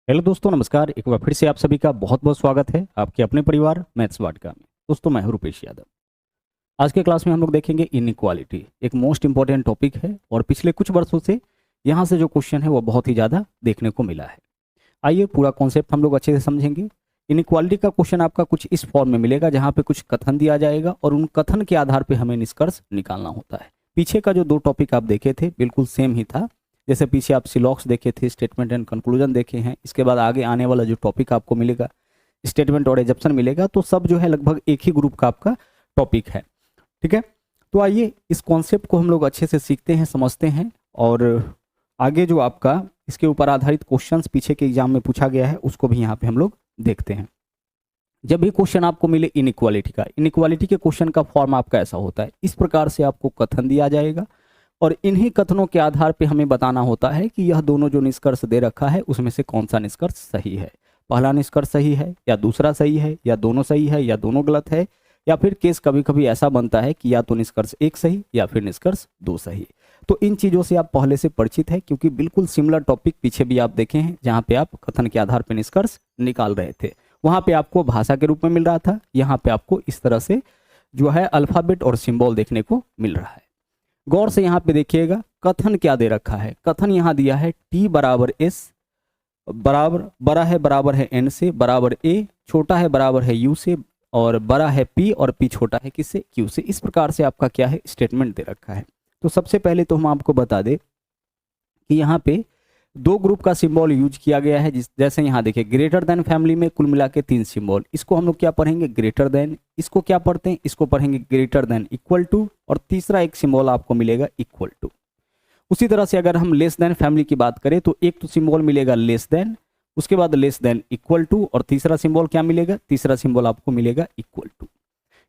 Hello दोस्तों, नमस्कार। एक बार फिर से आप सभी का बहुत बहुत स्वागत है आपके अपने परिवार मैथ्स वाटिका में। दोस्तों, मैं हूं रुपेश यादव। आज के क्लास में हम लोग देखेंगे इनइक्वालिटी। एक मोस्ट इंपॉर्टेंट टॉपिक है और पिछले कुछ वर्षों से यहाँ से जो क्वेश्चन है वो बहुत ही ज़्यादा देखने को मिला है। आइए पूरा कॉन्सेप्ट हम लोग अच्छे से समझेंगे। इनइक्वालिटी का क्वेश्चन आपका कुछ इस फॉर्म में मिलेगा जहाँ पे कुछ कथन दिया जाएगा और उन कथन के आधार पर हमें निष्कर्ष निकालना होता है। पीछे का जो दो टॉपिक आप देखे थे बिल्कुल सेम ही था। जैसे पीछे आप सिलॉक्स देखे थे, स्टेटमेंट एंड कंक्लूजन देखे हैं। इसके बाद आगे आने वाला जो टॉपिक आपको मिलेगा स्टेटमेंट और एजप्शन मिलेगा। तो सब जो है लगभग एक ही ग्रुप का आपका टॉपिक है। ठीक है, तो आइए इस कॉन्सेप्ट को हम लोग अच्छे से सीखते हैं, समझते हैं और आगे जो आपका इसके ऊपर आधारित क्वेश्चंस पीछे के एग्जाम में पूछा गया है उसको भी यहाँ पे हम लोग देखते हैं। जब भी क्वेश्चन आपको मिले इनइक्वालिटी के क्वेश्चन का फॉर्म आपका ऐसा होता है। इस प्रकार से आपको कथन दिया जाएगा और इन्हीं कथनों के आधार पे हमें बताना होता है कि यह दोनों जो निष्कर्ष दे रखा है उसमें से कौन सा निष्कर्ष सही है। पहला निष्कर्ष सही है या दूसरा सही है या दोनों सही है या दोनों गलत है, या फिर केस कभी कभी ऐसा बनता है कि या तो निष्कर्ष एक सही या फिर निष्कर्ष दो सही। तो इन चीज़ों से आप पहले से परिचित है, क्योंकि बिल्कुल सिमिलर टॉपिक पीछे भी आप देखे हैं जहाँ पे आप कथन के आधार पर निष्कर्ष निकाल रहे थे। वहाँ पे आपको भाषा के रूप में मिल रहा था, यहाँ पे आपको इस तरह से जो है अल्फाबेट और सिंबल देखने को मिल रहा है। गौर से यहाँ पे देखिएगा कथन क्या दे रखा है। कथन यहाँ दिया है टी बराबर एस बराबर बराबर है एन से, बराबर ए छोटा है बराबर है यू से, और बड़ा है पी और पी छोटा है किससे, क्यू से। इस प्रकार से आपका क्या है स्टेटमेंट दे रखा है। तो सबसे पहले तो हम आपको बता दें कि यहाँ पे दो ग्रुप का सिंबल यूज किया गया है। जैसे यहाँ देखिए ग्रेटर देन फैमिली में कुल मिला के तीन सिंबल, इसको हम लोग क्या पढ़ेंगे ग्रेटर देन, इसको क्या पढ़ते हैं इसको पढ़ेंगे ग्रेटर देन इक्वल टू, और तीसरा एक सिंबल आपको मिलेगा इक्वल टू। उसी तरह से अगर हम लेस देन फैमिली की बात करें तो एक तो सिंबल मिलेगा लेस देन, उसके बाद लेस देन इक्वल टू, और तीसरा सिंबल क्या मिलेगा, तीसरा सिंबल आपको मिलेगा इक्वल टू।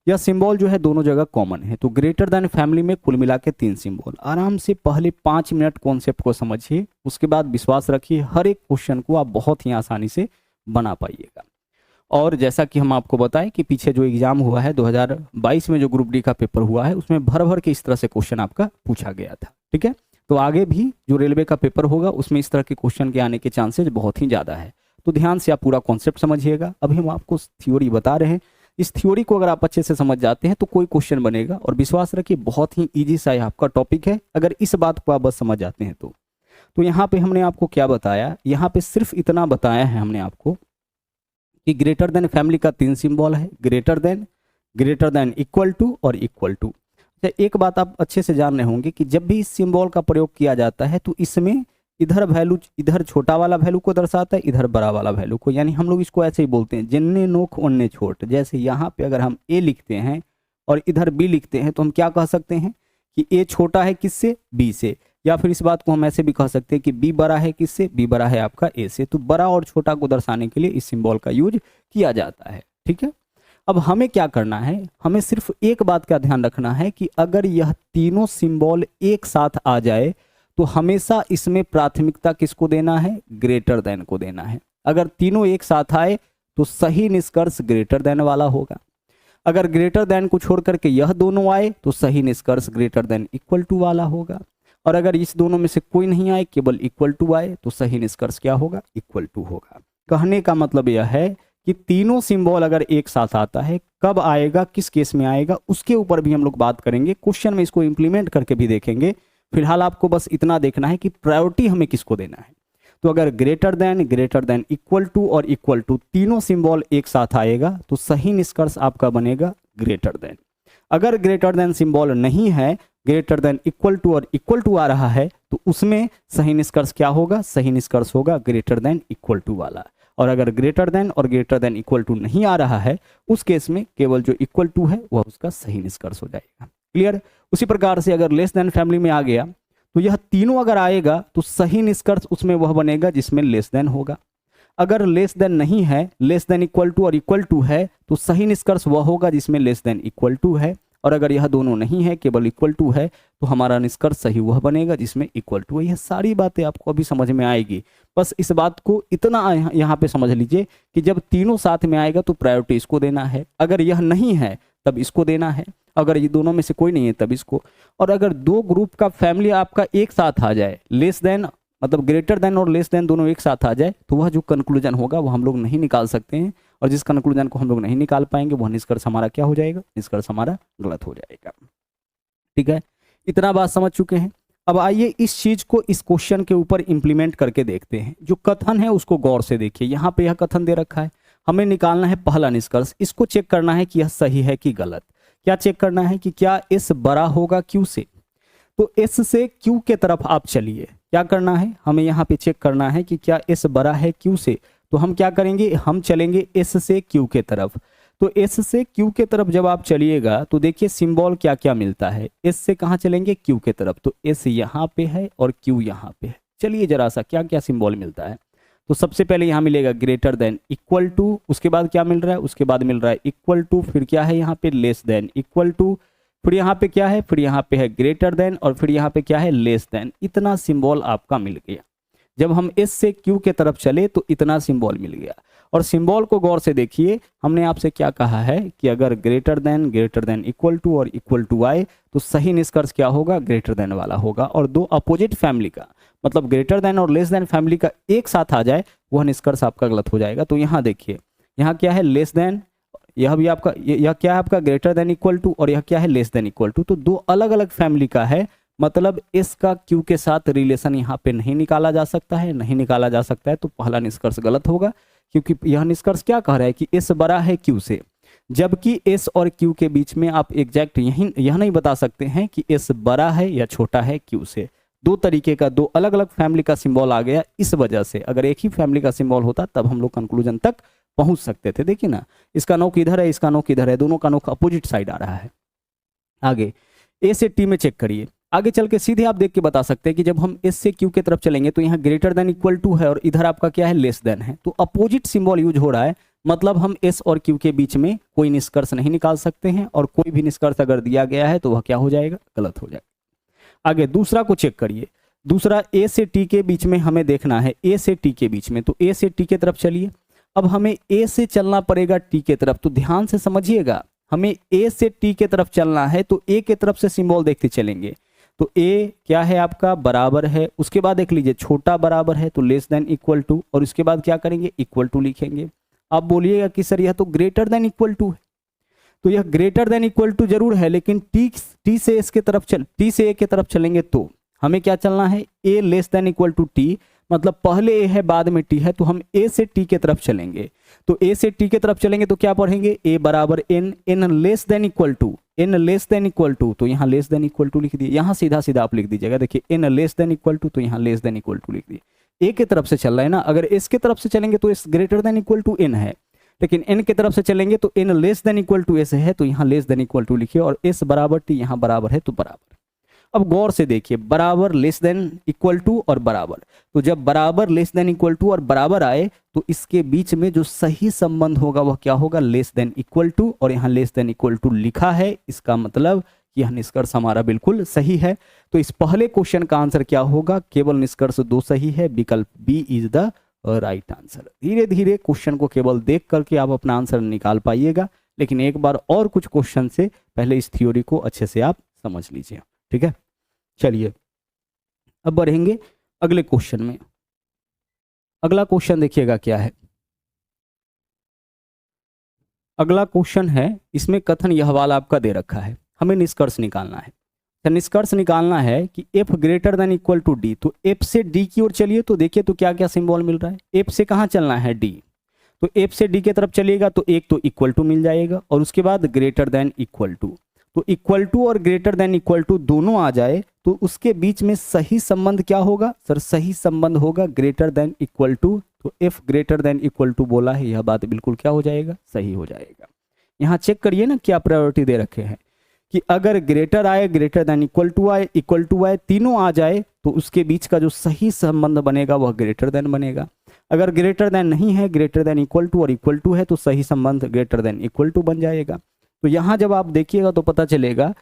यह सिंबल जो है दोनों जगह कॉमन है। तो ग्रेटर देन फैमिली में कुल मिला के तीन सिंबल। आराम से पहले 5 मिनट कॉन्सेप्ट को समझिए, उसके बाद विश्वास रखिए हर एक क्वेश्चन को आप बहुत ही आसानी से बना पाइएगा। और जैसा कि हम आपको बताएं कि पीछे जो एग्जाम हुआ है 2022 में जो ग्रुप डी का पेपर हुआ है उसमें भर भर के इस तरह से क्वेश्चन आपका पूछा गया था। ठीक है, तो आगे भी जो रेलवे का पेपर होगा उसमें इस तरह के क्वेश्चन के आने के चांसेस बहुत ही ज़्यादा है। तो ध्यान से आप पूरा कॉन्सेप्ट समझिएगा। अभी हम आपको थ्योरी बता रहे हैं, इस थ्योरी को अगर आप अच्छे से समझ जाते हैं तो कोई क्वेश्चन बनेगा। और विश्वास रखिए बहुत ही इजी सा आपका टॉपिक है, अगर इस बात को आप बस समझ जाते हैं तो यहाँ पे हमने आपको क्या बताया, यहाँ पे सिर्फ इतना बताया है हमने आपको कि ग्रेटर देन फैमिली का तीन सिंबल है, ग्रेटर देन इक्वल टू और इक्वल टू। एक बात आप अच्छे से जान रहे होंगे कि जब भी इस सिंबल का प्रयोग किया जाता है तो इसमें इधर वैल्यू, इधर छोटा वाला वैल्यू को दर्शाता है, इधर बड़ा वाला वैल्यू को। यानी हम लोग इसको ऐसे ही बोलते हैं जिन्ने नोक उन्ने छोट। जैसे यहाँ पे अगर हम ए लिखते हैं और इधर बी लिखते हैं तो हम क्या कह सकते हैं कि ए छोटा है किससे, बी से। या फिर इस बात को हम ऐसे भी कह सकते हैं कि बी बड़ा है किससे, बी बड़ा है आपका ए से। तो बड़ा और छोटा को दर्शाने के लिए इस सिंबल का यूज किया जाता है। ठीक है, अब हमें क्या करना है, हमें सिर्फ एक बात का ध्यान रखना है कि अगर यह तीनों सिंबल एक साथ आ जाए तो हमेशा इसमें प्राथमिकता किसको देना है, ग्रेटर देन को देना है। अगर तीनों एक साथ आए तो सही निष्कर्ष ग्रेटर देन वाला होगा। अगर ग्रेटर देन को छोड़ करके यह दोनों आए तो सही निष्कर्ष ग्रेटर देन इक्वल टू वाला होगा। और अगर इस दोनों में से कोई नहीं आए, केवल इक्वल टू आए, तो सही निष्कर्ष क्या होगा, इक्वल टू होगा। कहने का मतलब यह है कि तीनों सिंबल अगर एक साथ आता है, कब आएगा, किस केस में आएगा, उसके ऊपर भी हम लोग बात करेंगे। क्वेश्चन में इसको इंप्लीमेंट करके भी देखेंगे। फिलहाल आपको बस इतना देखना है कि प्रायोरिटी हमें किसको देना है। तो अगर ग्रेटर देन इक्वल टू और इक्वल टू तीनों सिंबल एक साथ आएगा तो सही निष्कर्ष आपका बनेगा ग्रेटर देन। अगर ग्रेटर देन सिंबल नहीं है, ग्रेटर देन इक्वल टू और इक्वल टू आ रहा है, तो उसमें सही निष्कर्ष क्या होगा, सही निष्कर्ष होगा ग्रेटर देन इक्वल टू वाला। और अगर ग्रेटर देन और ग्रेटर देन इक्वल टू नहीं आ रहा है, उस केस में केवल जो इक्वल टू है वह उसका सही निष्कर्ष हो जाएगा। क्लियर। उसी प्रकार से अगर लेस देन फैमिली में आ गया तो यह तीनों अगर आएगा तो सही निष्कर्ष उसमें वह बनेगा जिसमें लेस देन होगा। अगर लेस देन नहीं है, लेस देन इक्वल टू और इक्वल टू है, तो सही निष्कर्ष वह होगा जिसमें लेस देन इक्वल टू है। और अगर यह दोनों नहीं है, केवल इक्वल टू है, तो हमारा निष्कर्ष सही वह बनेगा जिसमें इक्वल टू है। यह सारी बातें आपको अभी समझ में आएगी। बस इस बात को इतना यहाँ पे समझ लीजिए कि जब तीनों साथ में आएगा तो प्रायोरिटी इसको देना है, अगर यह नहीं है तब इसको देना है, अगर ये दोनों में से कोई नहीं है तब इसको। और अगर दो ग्रुप का फैमिली आपका एक साथ आ जाए, लेस देन मतलब ग्रेटर देन और लेस देन दोनों एक साथ आ जाए तो वह जो कंक्लूजन होगा वो हम लोग नहीं निकाल सकते हैं, और जिस कंक्लूजन को हम लोग नहीं निकाल पाएंगे वह निष्कर्ष हमारा क्या हो जाएगा, निष्कर्ष हमारा गलत हो जाएगा। ठीक है, इतना बात समझ चुके हैं। अब आइए इस चीज को इस क्वेश्चन के ऊपर इंप्लीमेंट करके देखते हैं। जो कथन है उसको गौर से देखिए, यहाँ पे यह कथन दे रखा है, हमें निकालना है पहला निष्कर्ष, इसको चेक करना है कि यह सही है कि गलत। क्या चेक करना है कि क्या एस बड़ा होगा क्यू से, तो एस से क्यू के तरफ आप चलिए। क्या करना है, हमें यहाँ पे चेक करना है कि क्या एस बड़ा है क्यू से, तो हम क्या करेंगे, हम चलेंगे एस से क्यू के तरफ। तो एस से क्यू के तरफ जब आप चलिएगा तो देखिए सिंबल क्या क्या मिलता है। एस से कहाँ चलेंगे, क्यू के तरफ, तो एस यहाँ पे है और क्यू यहाँ पे है। चलिए जरा सा क्या क्या सिंबल मिलता है। तो सबसे पहले यहाँ मिलेगा ग्रेटर देन इक्वल टू, उसके बाद क्या मिल रहा है, उसके बाद मिल रहा है इक्वल टू, फिर क्या है यहाँ पे लेस देन इक्वल टू, फिर यहाँ पे क्या है, फिर यहाँ पे है ग्रेटर देन, और फिर यहाँ पे क्या है लेस देन। इतना सिंबल आपका मिल गया। जब हम एस से क्यू के तरफ चले तो इतना सिंबल मिल गया। और सिंबल को गौर से देखिए, हमने आपसे क्या कहा है कि अगर ग्रेटर देन इक्वल टू और इक्वल टू आए तो सही निष्कर्ष क्या होगा, ग्रेटर देन वाला होगा। और दो अपोजिट फैमिली का मतलब ग्रेटर देन और लेस देन फैमिली का एक साथ आ जाए वह निष्कर्ष आपका गलत हो जाएगा। तो यहाँ देखिए, यहाँ क्या है लेस देन, यह भी आपका यह क्या है आपका ग्रेटर देन इक्वल टू, और यह क्या है लेस देन इक्वल टू। तो दो अलग अलग फैमिली का है, मतलब एस का क्यू के साथ रिलेशन यहाँ पे नहीं निकाला जा सकता है, नहीं निकाला जा सकता है। तो पहला निष्कर्ष गलत होगा, क्योंकि यह निष्कर्ष क्या कह रहा है कि एस बड़ा है क्यू से, जबकि एस और क्यू के बीच में आप एग्जैक्ट यह नहीं बता सकते हैं कि एस बड़ा है या छोटा है क्यू से। दो तरीके का, दो अलग अलग फैमिली का सिंबल आ गया। इस वजह से अगर एक ही फैमिली का सिंबल होता तब हम लोग कंक्लूजन तक पहुंच सकते थे। देखिए ना, इसका नोक इधर है, इसका नोक इधर है, दोनों का नोक अपोजिट साइड आ रहा है। आगे ए से टी में चेक करिए, आगे चल के सीधे आप देख के बता सकते हैं कि जब हम एस से क्यू की तरफ चलेंगे तो यहाँ ग्रेटर देन इक्वल टू है और इधर आपका क्या है लेस देन है। तो अपोजिट सिंबल यूज हो रहा है, मतलब हम एस और क्यू के बीच में कोई निष्कर्ष नहीं निकाल सकते हैं, और कोई भी निष्कर्ष अगर दिया गया है तो वह क्या हो जाएगा, गलत हो जाएगा। आगे दूसरा को चेक करिए, दूसरा ए से टी के बीच में हमें देखना है, ए से टी के बीच में। तो ए से टी के तरफ चलिए, अब हमें ए से चलना पड़ेगा टी के तरफ। तो ध्यान से समझिएगा, हमें ए से टी के तरफ चलना है तो ए के तरफ से सिंबल देखते चलेंगे। तो ए क्या है आपका, बराबर है, उसके बाद देख लीजिए छोटा बराबर है तो लेस देन इक्वल टू, और उसके बाद क्या करेंगे, इक्वल टू लिखेंगे। आप बोलिएगा कि सर यह तो ग्रेटर देन इक्वल टू है, तो यह ग्रेटर देन इक्वल टू जरूर है, लेकिन टी से इसके तरफ टी से ए के तरफ चलेंगे तो हमें क्या चलना है, A less than equal to T, मतलब पहले ए है बाद में टी है, तो हम ए से टी के तरफ चलेंगे। तो ए से टी के तरफ चलेंगे तो क्या पढ़ेंगे, ए बराबर N, N less than equal to, N less than equal to, तो यहाँ लेस देन इक्वल टू लिख दिए। यहाँ सीधा सीधा आप लिख दीजिएगा, देखिए N less than equal to, तो यहाँ लेस देन इक्वल टू लिख दिए। ए के तरफ से चल रहा है ना, अगर एस के तरफ से चलेंगे तो S greater than equal to N है, लेकिन एन के तरफ से चलेंगे तो N less than equal to S है, तो यहाँ लेस देन इक्वल टू लिखिए, और एस बराबर टी यहाँ बराबर है तो बराबर। अब गौर से देखिए, बराबर लेस देन इक्वल टू और बराबर, तो जब बराबर लेस देन इक्वल टू और बराबर आए तो इसके बीच में जो सही संबंध होगा वह क्या होगा, लेस देन इक्वल टू, और यहाँ लेस देन इक्वल टू लिखा है, इसका मतलब कि यह निष्कर्ष हमारा बिल्कुल सही है। तो इस पहले क्वेश्चन का आंसर क्या होगा, केवल निष्कर्ष दो सही है, विकल्प B is the right answer. धीरे धीरे क्वेश्चन को केवल देख करके आप अपना आंसर निकाल पाइएगा, लेकिन एक बार और कुछ क्वेश्चन से पहले इस थ्योरी को अच्छे से आप समझ लीजिए। ठीक है, चलिए अब बढ़ेंगे अगले क्वेश्चन में। अगला क्वेश्चन देखिएगा क्या है। अगला क्वेश्चन है, इसमें कथन यह वाला आपका दे रखा है, हमें निष्कर्ष निकालना है। तो निष्कर्ष निकालना है कि f greater than equal to D, तो f से d की ओर चलिए, तो देखिए तो क्या क्या सिंबल मिल रहा है। f से कहाँ चलना है, d, तो f से d के तरफ चलिएगा तो एक तो इक्वल टू मिल जाएगा, और उसके बाद ग्रेटर देन इक्वल टू, तो इक्वल टू और ग्रेटर देन इक्वल टू दोनों आ जाए तो उसके बीच में सही संबंध क्या होगा, सर सही संबंध होगा ग्रेटर देन इक्वल टू। तो f greater than equal to बोला है, यह बात बिल्कुल क्या हो जाएगा, सही हो जाएगा। यहाँ चेक करिए ना क्या प्रायोरिटी दे रखे हैं कि अगर ग्रेटर आए, ग्रेटर देन इक्वल टू आए, इक्वल टू आए, तीनों आ जाए तो उसके बीच का जो सही संबंध बनेगा वह ग्रेटर देन बनेगा। अगर ग्रेटर देन नहीं है, ग्रेटर देन इक्वल टू और इक्वल टू है, तो सही संबंध ग्रेटर देन इक्वल टू बन जाएगा। तो यहाँ जब आप देखिएगा तो पता चलेगा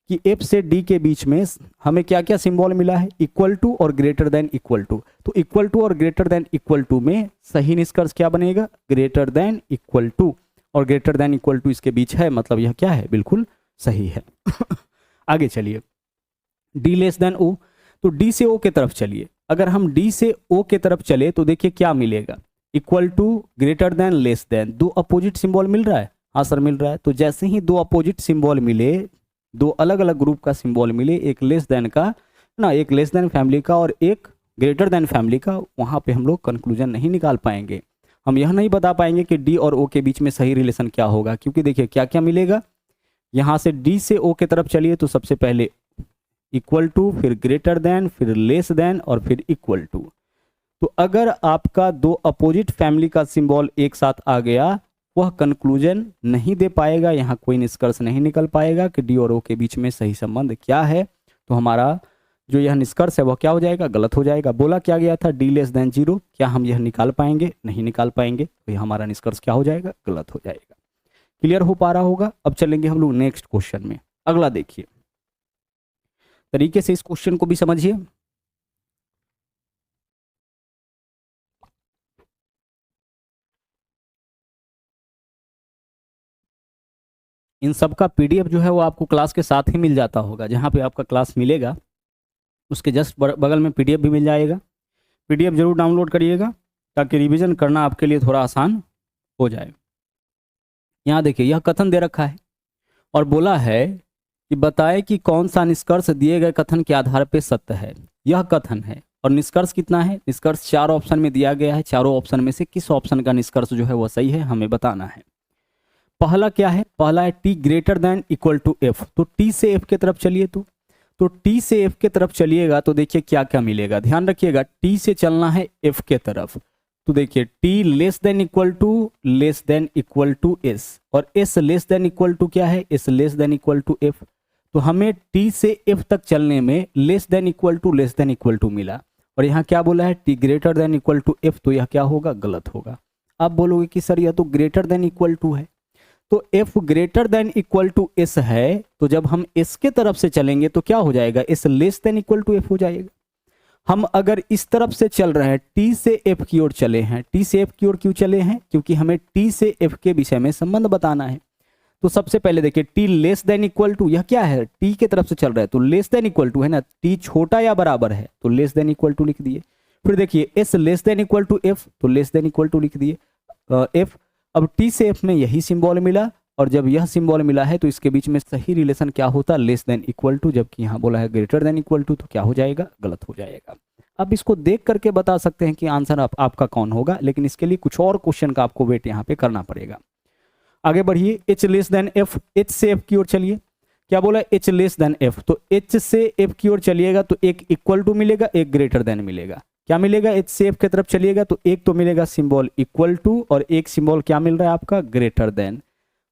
कि f से d के बीच में हमें क्या क्या सिंबल मिला है, इक्वल टू और ग्रेटर देन इक्वल टू। तो इक्वल टू और ग्रेटर देन इक्वल टू में सही निष्कर्ष क्या बनेगा, ग्रेटर देन इक्वल टू, और ग्रेटर देन इक्वल टू इसके बीच है, मतलब यह क्या है, बिल्कुल सही है। आगे चलिए, d लेस देन o, तो d से o के तरफ चलिए। अगर हम डी से ओ के तरफ चले तो देखिए क्या मिलेगा, equal to, greater than, less than. दो अपोजिट सिंबल मिल रहा है, हाँ सर मिल रहा है। तो जैसे ही दो अपोजिट सिंबल मिले, दो अलग अलग ग्रुप का सिंबल मिले, एक लेस देन का ना, एक लेस देन फैमिली का और एक ग्रेटर देन फैमिली का, वहाँ पे हम लोग कंक्लूजन नहीं निकाल पाएंगे। हम यह नहीं बता पाएंगे कि डी और ओ के बीच में सही रिलेशन क्या होगा, क्योंकि देखिए क्या क्या मिलेगा। यहाँ से डी से ओ के तरफ चलिए तो सबसे पहले इक्वल टू, फिर ग्रेटर देन, फिर लेस देन और फिर इक्वल टू। तो अगर आपका दो अपोजिट फैमिली का सिंबल एक साथ आ गया, वह कंक्लूजन नहीं दे पाएगा, यहाँ कोई निष्कर्ष नहीं निकल पाएगा कि डी और ओ के बीच में सही संबंध क्या है। तो हमारा जो यह निष्कर्ष है वह क्या हो जाएगा, गलत हो जाएगा। बोला क्या गया था, डी लेस देन 0, क्या हम यह निकाल पाएंगे, नहीं निकाल पाएंगे। तो यह हमारा निष्कर्ष क्या हो जाएगा, गलत हो जाएगा। क्लियर हो पा रहा होगा। अब चलेंगे हम लोग नेक्स्ट क्वेश्चन में। अगला देखिए, तरीके से इस क्वेश्चन को भी समझिए। इन सब का पीडीएफ जो है वो आपको क्लास के साथ ही मिल जाता होगा, जहाँ पे आपका क्लास मिलेगा उसके जस्ट बगल में पीडीएफ भी मिल जाएगा। पीडीएफ जरूर डाउनलोड करिएगा ताकि रिवीजन करना आपके लिए थोड़ा आसान हो जाए। यहाँ देखिए यह कथन दे रखा है और बोला है कि बताएं कि कौन सा निष्कर्ष दिए गए कथन के आधार पर सत्य है। यह कथन है और निष्कर्ष कितना है, निष्कर्ष 4 ऑप्शन में दिया गया है। चारों ऑप्शन में से किस ऑप्शन का निष्कर्ष जो है वह सही है, हमें बताना है। पहला क्या है, पहला है T greater than equal to F. तो टी से एफ की तरफ चलिए, तो टी से एफ की तरफ चलिएगा तो देखिए क्या क्या मिलेगा। ध्यान रखिएगा, टी से चलना है एफ के तरफ। तो देखिए T less than equal to S, और S less than equal to क्या है, S less than equal to F. तो हमें टी से एफ तक चलने में लेस देन इक्वल टू मिला, और यहाँ क्या बोला है, T greater than equal to F. तो यह क्या होगा, गलत होगा। आप बोलोगे कि सर यह तो ग्रेटर देन इक्वल टू है, तो f greater than equal to S है, तो जब हम s के तरफ से चलेंगे तो क्या हो जाएगा, s less than equal to f हो जाएगा। हम अगर इस तरफ से चल रहे हैं, t से f की ओर चले हैं, t से f की ओर क्यों चले हैं, क्योंकि हमें t से f के विषय में संबंध बताना है। तो सबसे पहले देखिए t less than equal to, यह क्या है, t के तरफ से चल रहा है तो लेस देन इक्वल टू है ना, t छोटा या बराबर है तो लेस देन इक्वल टू लिख दिए। फिर देखिए s less than equal to f, तो लेस देन इक्वल टू लिख दिए f। अब टी से एफ में यही सिंबल मिला, और जब यह सिंबल मिला है तो इसके बीच में सही रिलेशन क्या होता है, लेस देन इक्वल टू। जबकि यहाँ बोला है ग्रेटर देन इक्वल टू, तो क्या हो जाएगा, गलत हो जाएगा। अब इसको देख करके बता सकते हैं कि आंसर आपका कौन होगा, लेकिन इसके लिए कुछ और क्वेश्चन का आपको वेट यहाँ पे करना पड़ेगा। आगे बढ़िए, H less than F, H से एफ की ओर चलिए। क्या बोला, एच लेस देन एफ, तो एच से एफ की ओर चलिएगा तो एक इक्वल टू मिलेगा, एक ग्रेटर देन मिलेगा। क्या मिलेगा, एच से एफ की तरफ चलिएगा तो एक तो मिलेगा सिंबल इक्वल टू, और एक सिंबल क्या मिल रहा है आपका, ग्रेटर देन।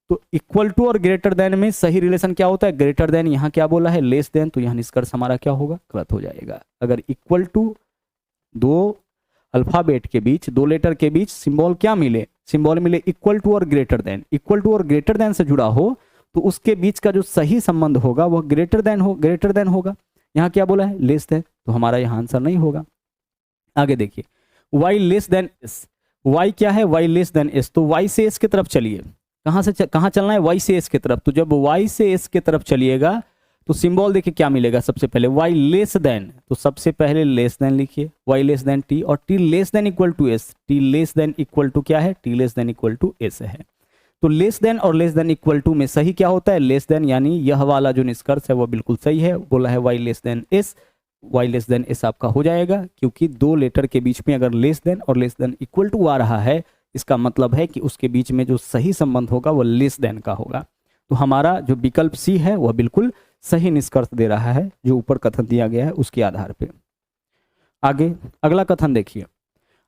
तो इक्वल टू और ग्रेटर देन में सही रिलेशन क्या होता है, ग्रेटर देन। यहाँ क्या बोला है, लेस देन, तो यहाँ निष्कर्ष हमारा क्या होगा, गलत हो जाएगा। अगर इक्वल टू, दो अल्फाबेट के बीच, दो लेटर के बीच सिंबल क्या मिले, सिंबल मिले इक्वल टू और ग्रेटर देन, इक्वल टू और ग्रेटर देन से जुड़ा हो तो उसके बीच का जो सही संबंध होगा वह ग्रेटर देन होगा। यहाँ क्या बोला है, लेस देन, तो हमारा यहाँ आंसर नहीं होगा। आगे देखिए, y less then S, y क्या है, y लेस देन एस, तो y से s की तरफ चलिए। कहाँ चलना है, y से s की तरफ। तो जब y से s की तरफ चलिएगा तो सिंबल देखिए क्या मिलेगा, सबसे पहले y लेस देन, तो सबसे पहले लेस देन लिखिए, y लेस देन t, और t less than equal to s, t less than equal to क्या है, t less than equal to s है। तो लेस देन और लेस देन इक्वल टू में सही क्या होता है, लेस देन, यानी यह वाला जो निष्कर्ष है वह बिल्कुल सही है। बोला है y less then s, y less then s आपका हो जाएगा, क्योंकि दो लेटर के बीच में अगर लेस देन और लेस देन इक्वल टू आ रहा है, इसका मतलब है कि उसके बीच में जो सही संबंध होगा वह लेस देन का होगा। तो हमारा जो विकल्प सी है वह बिल्कुल सही निष्कर्ष दे रहा है, जो ऊपर कथन दिया गया है उसके आधार पे। आगे अगला कथन देखिए,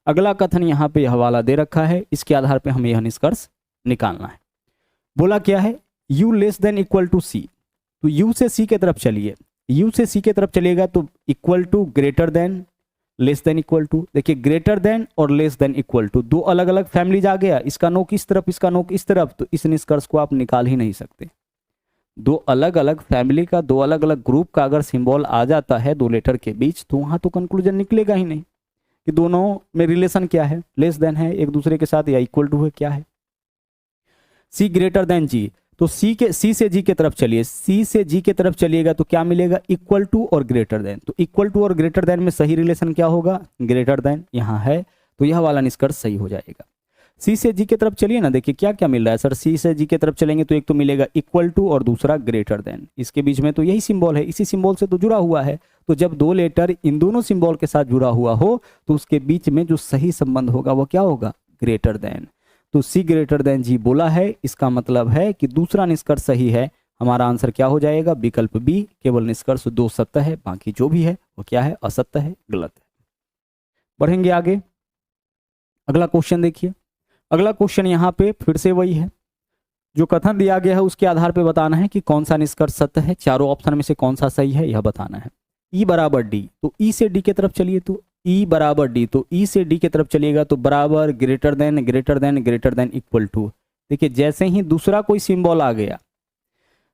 अगला कथन यहाँ पे यह वाला दे रखा है, इसके आधार पे हमें यह निष्कर्ष निकालना है। बोला क्या है, u less than equal to C, तो u से c की तरफ चलिए, u से c की तरफ चलिएगा तो equal to, greater than, less than equal to. देखिए ग्रेटर देन और लेस देन इक्वल टू, दो अलग अलग फैमिलीज आ गया, इसका नोक इस तरफ, इसका नोक इस तरफ, तो इस निष्कर्ष को आप निकाल ही नहीं सकते। दो अलग अलग फैमिली का, दो अलग अलग ग्रुप का अगर सिंबल आ जाता है दो लेटर के बीच, तो वहां तो कंक्लूजन निकलेगा ही नहीं कि दोनों में रिलेशन क्या है, लेस देन है एक दूसरे के साथ या इक्वल टू है, क्या है। सी ग्रेटर देन जी, तो सी से जी के तरफ चलिए, सी से जी के तरफ चलिएगा तो क्या मिलेगा, इक्वल टू और ग्रेटर देन। तो इक्वल टू और ग्रेटर देन में सही रिलेशन क्या होगा, ग्रेटर देन, यहाँ है तो यह वाला निष्कर्ष सही हो जाएगा। सी से जी की तरफ चलिए ना, देखिए क्या क्या मिल रहा है सर, सी से जी की तरफ चलेंगे तो एक तो मिलेगा इक्वल टू और दूसरा ग्रेटर देन, इसके बीच में तो यही सिंबल है, इसी सिंबल से तो जुड़ा हुआ है। तो जब दो लेटर इन दोनों सिंबल के साथ जुड़ा हुआ हो तो उसके बीच में जो सही संबंध होगा वो क्या होगा, ग्रेटर देन। तो सी ग्रेटर देन जी बोला है, इसका मतलब है कि दूसरा निष्कर्ष सही है। हमारा आंसर क्या हो जाएगा, विकल्प बी, केवल निष्कर्ष दो सत्य है, बाकी जो भी है वो क्या है, असत्य है, गलत है। बढ़ेंगे आगे, अगला क्वेश्चन देखिए। अगला क्वेश्चन यहाँ पे फिर से वही है, जो कथन दिया गया है उसके आधार पे बताना है कि कौन सा निष्कर्ष सत्य है, चारों ऑप्शन में से कौन सा सही है यह बताना है। ई बराबर डी, तो ई से डी की तरफ चलिए, तो ई बराबर डी, तो ई से डी की तरफ चलिएगा तो बराबर, greater than, greater than, greater than, equal to. देखिए जैसे ही दूसरा कोई सिंबल आ गया,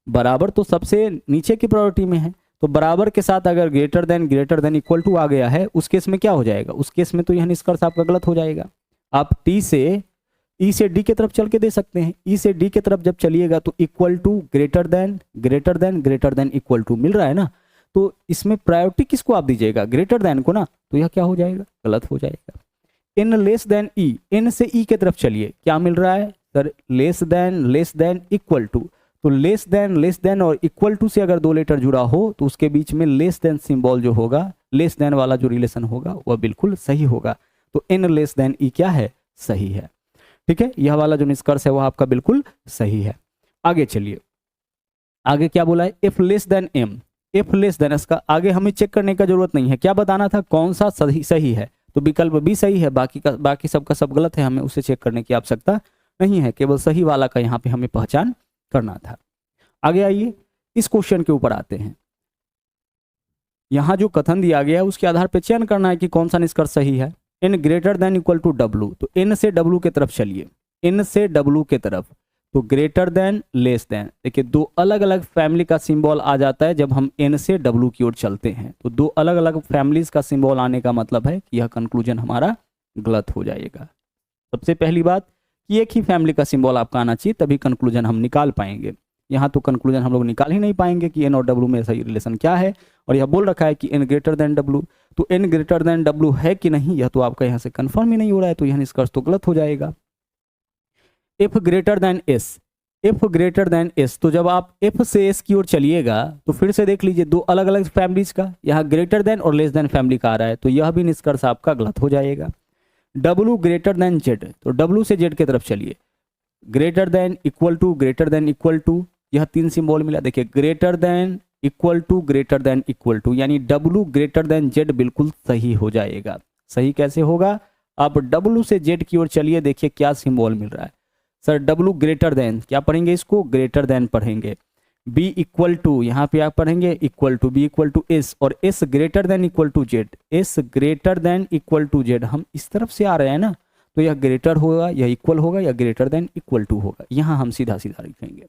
बराबर तो सबसे नीचे की प्रायोरिटी में है, तो बराबर के साथ अगर ग्रेटर देन, इक्वल टू आ गया है, उस केस में क्या हो जाएगा, उस केस में तो यह निष्कर्ष आपका गलत हो जाएगा। आप टी से ई से डी की तरफ चल के दे सकते हैं, ई से डी की तरफ जब चलिएगा तो equal to, greater than, greater than, greater than, equal to मिल रहा है ना, तो इसमें प्रायोरिटी किसको आप दीजिएगा, ग्रेटर देन को ना, तो यह क्या हो जाएगा, गलत हो जाएगा। N less than E, N से ई की तरफ चलिए, क्या मिल रहा है sir, less than, equal to. तो लेस देन और इक्वल टू से अगर दो लेटर जुड़ा हो तो उसके बीच में लेस देन सिंबल जो होगा, लेस देन वाला जो रिलेशन होगा वह बिल्कुल सही होगा। तो एन लेस देन ई क्या है, सही है। ठीक है, यह वाला जो निष्कर्ष है वह आपका बिल्कुल सही है। आगे चलिए, आगे क्या बोला है, F less than M, F less than, इसका आगे हमें चेक करने का जरूरत नहीं है, क्या बताना था, कौन सा सही है, तो विकल्प बी सही है, बाकी सबका सब गलत है, हमें उसे चेक करने की आवश्यकता नहीं है, केवल सही वाला का यहाँ पे हमें पहचान करना था। आगे आइए, इस क्वेश्चन के ऊपर आते हैं। यहाँ जो कथन दिया गया है उसके आधार पर चयन करना है कि कौन सा निष्कर्ष सही है। N greater than equal to W, तो एन से डब्लू की तरफ चलिए, एन से डब्लू की तरफ, तो ग्रेटर देन, लेस देन, देखिए दो अलग अलग फैमिली का सिंबल आ जाता है जब हम एन से डब्लू की ओर चलते हैं, तो दो अलग अलग फैमिलीज का सिंबल आने का मतलब है कि यह कंक्लूजन हमारा गलत हो जाएगा। सबसे पहली बात कि एक ही फैमिली का सिंबल आपका आना चाहिए, तभी कंक्लूजन हम निकाल पाएंगे। यहाँ तो कंक्लूजन हम लोग निकाल ही नहीं पाएंगे कि एन और डब्लू में सही रिलेशन क्या है, और यह बोल रखा है कि एन ग्रेटर देन डब्लू, तो एन ग्रेटर देन डब्लू है कि नहीं यह तो आपका यहाँ से कंफर्म ही नहीं हो रहा है, तो यह निष्कर्ष तो गलत हो जाएगा। F greater than S, F greater than S, तो जब आप एफ से एस की ओर चलिएगा तो फिर से देख लीजिए दो अलग अलग फैमिलीज का, यहाँ ग्रेटर देन और लेस देन फैमिली का आ रहा है, तो यह भी निष्कर्ष आपका गलत हो जाएगा। डब्लू ग्रेटर देन जेड, तो डब्लू से जेड की तरफ चलिए, greater than, equal to, greater than, equal to, यह तीन सिंबल मिला, देखिए greater than, equal to, greater than, equal to, यानी डब्लू ग्रेटर देन जेड बिल्कुल सही हो जाएगा। सही कैसे होगा, आप डब्लू से जेड की ओर चलिए, देखिए क्या सिंबल मिल रहा है सर, डब्लू ग्रेटर देन, क्या पढ़ेंगे इसको, ग्रेटर देन पढ़ेंगे, बी इक्वल टू, यहाँ पे आप पढ़ेंगे equal to, B equal to S, और S greater than equal to Z, S greater than equal to Z, हम इस तरफ से आ रहे हैं ना, तो यह ग्रेटर होगा या इक्वल होगा या ग्रेटर देन इक्वल टू होगा, यहाँ हम सीधा सीधा लिखेंगे।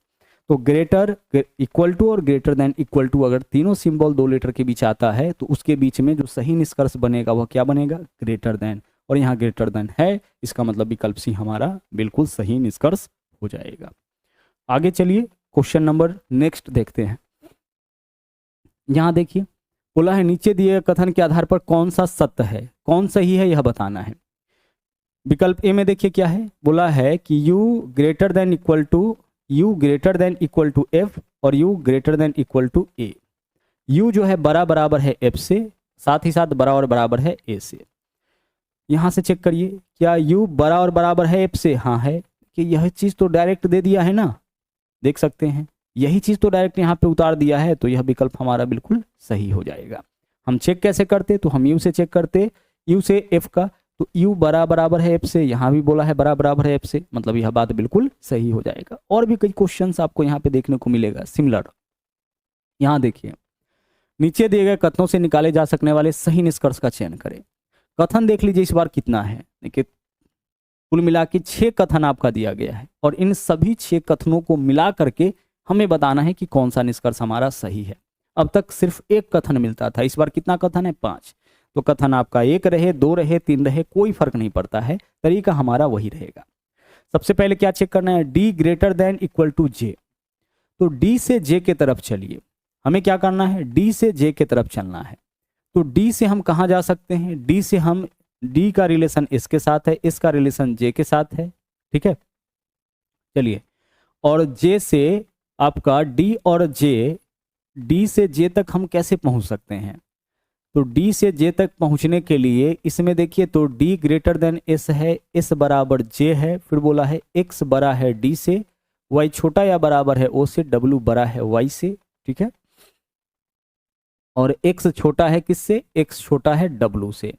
तो ग्रेटर, इक्वल टू और ग्रेटर देन इक्वल टू, अगर तीनों सिंबल दो लेटर के बीच आता है तो उसके बीच में जो सही निष्कर्ष बनेगा वह क्या बनेगा, ग्रेटर देन, और यहाँ ग्रेटर देन है, इसका मतलब विकल्प सी हमारा बिल्कुल सही निष्कर्ष हो जाएगा। आगे चलिए, क्वेश्चन नंबर नेक्स्ट देखते हैं। यहाँ देखिए बोला है नीचे दिए कथन के आधार पर कौन सा सत्य है, कौन सही है यह बताना है। विकल्प ए में देखिए क्या है, बोला है कि U greater than equal to, u greater than equal to f और u greater than equal to a। u जो है बराबर है f से, साथ ही साथ बराबर है a से। यहाँ से चेक करिए क्या u बराबर है f से, हाँ है, कि यह चीज़ तो डायरेक्ट दे दिया है ना, देख सकते हैं यही चीज़ तो डायरेक्ट यहाँ पे उतार दिया है, तो यह विकल्प हमारा बिल्कुल सही हो जाएगा। हम चेक कैसे करते, तो हम u से चेक करते, u से f का, तो u बराबर है f से, यहाँ भी बोला है बराबर है f से, मतलब यह बात बिल्कुल सही हो जाएगा। और भी कई क्वेश्चंस आपको यहाँ पे देखने को मिलेगा सिमिलर। यहाँ देखिए नीचे दिए गए कथनों से निकाले जा सकने वाले सही निष्कर्ष का चयन करें। कथन देख लीजिए इस बार कितना है, देखिए कुल मिला के 6 कथन आपका दिया गया है, और इन सभी 6 कथनों को मिला करके हमें बताना है कि कौन सा निष्कर्ष हमारा सही है। अब तक सिर्फ एक कथन मिलता था, इस बार कितना कथन है, 5। तो कथन आपका 1 रहे, 2 रहे, 3 रहे, कोई फर्क नहीं पड़ता है, तरीका हमारा वही रहेगा। सबसे पहले क्या चेक करना है, D greater than equal to J, तो डी से जे के तरफ चलिए, हमें क्या करना है, डी से जे के तरफ चलना है। तो डी से हम कहाँ जा सकते हैं, डी से हम, डी का रिलेशन इसके साथ है, इसका रिलेशन जे के साथ है, ठीक है। चलिए, और जे से आपका डी और जे, डी से जे तक हम कैसे पहुंच सकते हैं, तो डी से जे तक पहुंचने के लिए इसमें देखिए, तो डी ग्रेटर देन एस है, एस बराबर जे है, फिर बोला है एक्स बड़ा है डी से, वाई छोटा या बराबर है ओ से, डब्ल्यू बड़ा है वाई से, ठीक है। और एक्स छोटा है किससे, एक्स छोटा है डब्ल्यू से,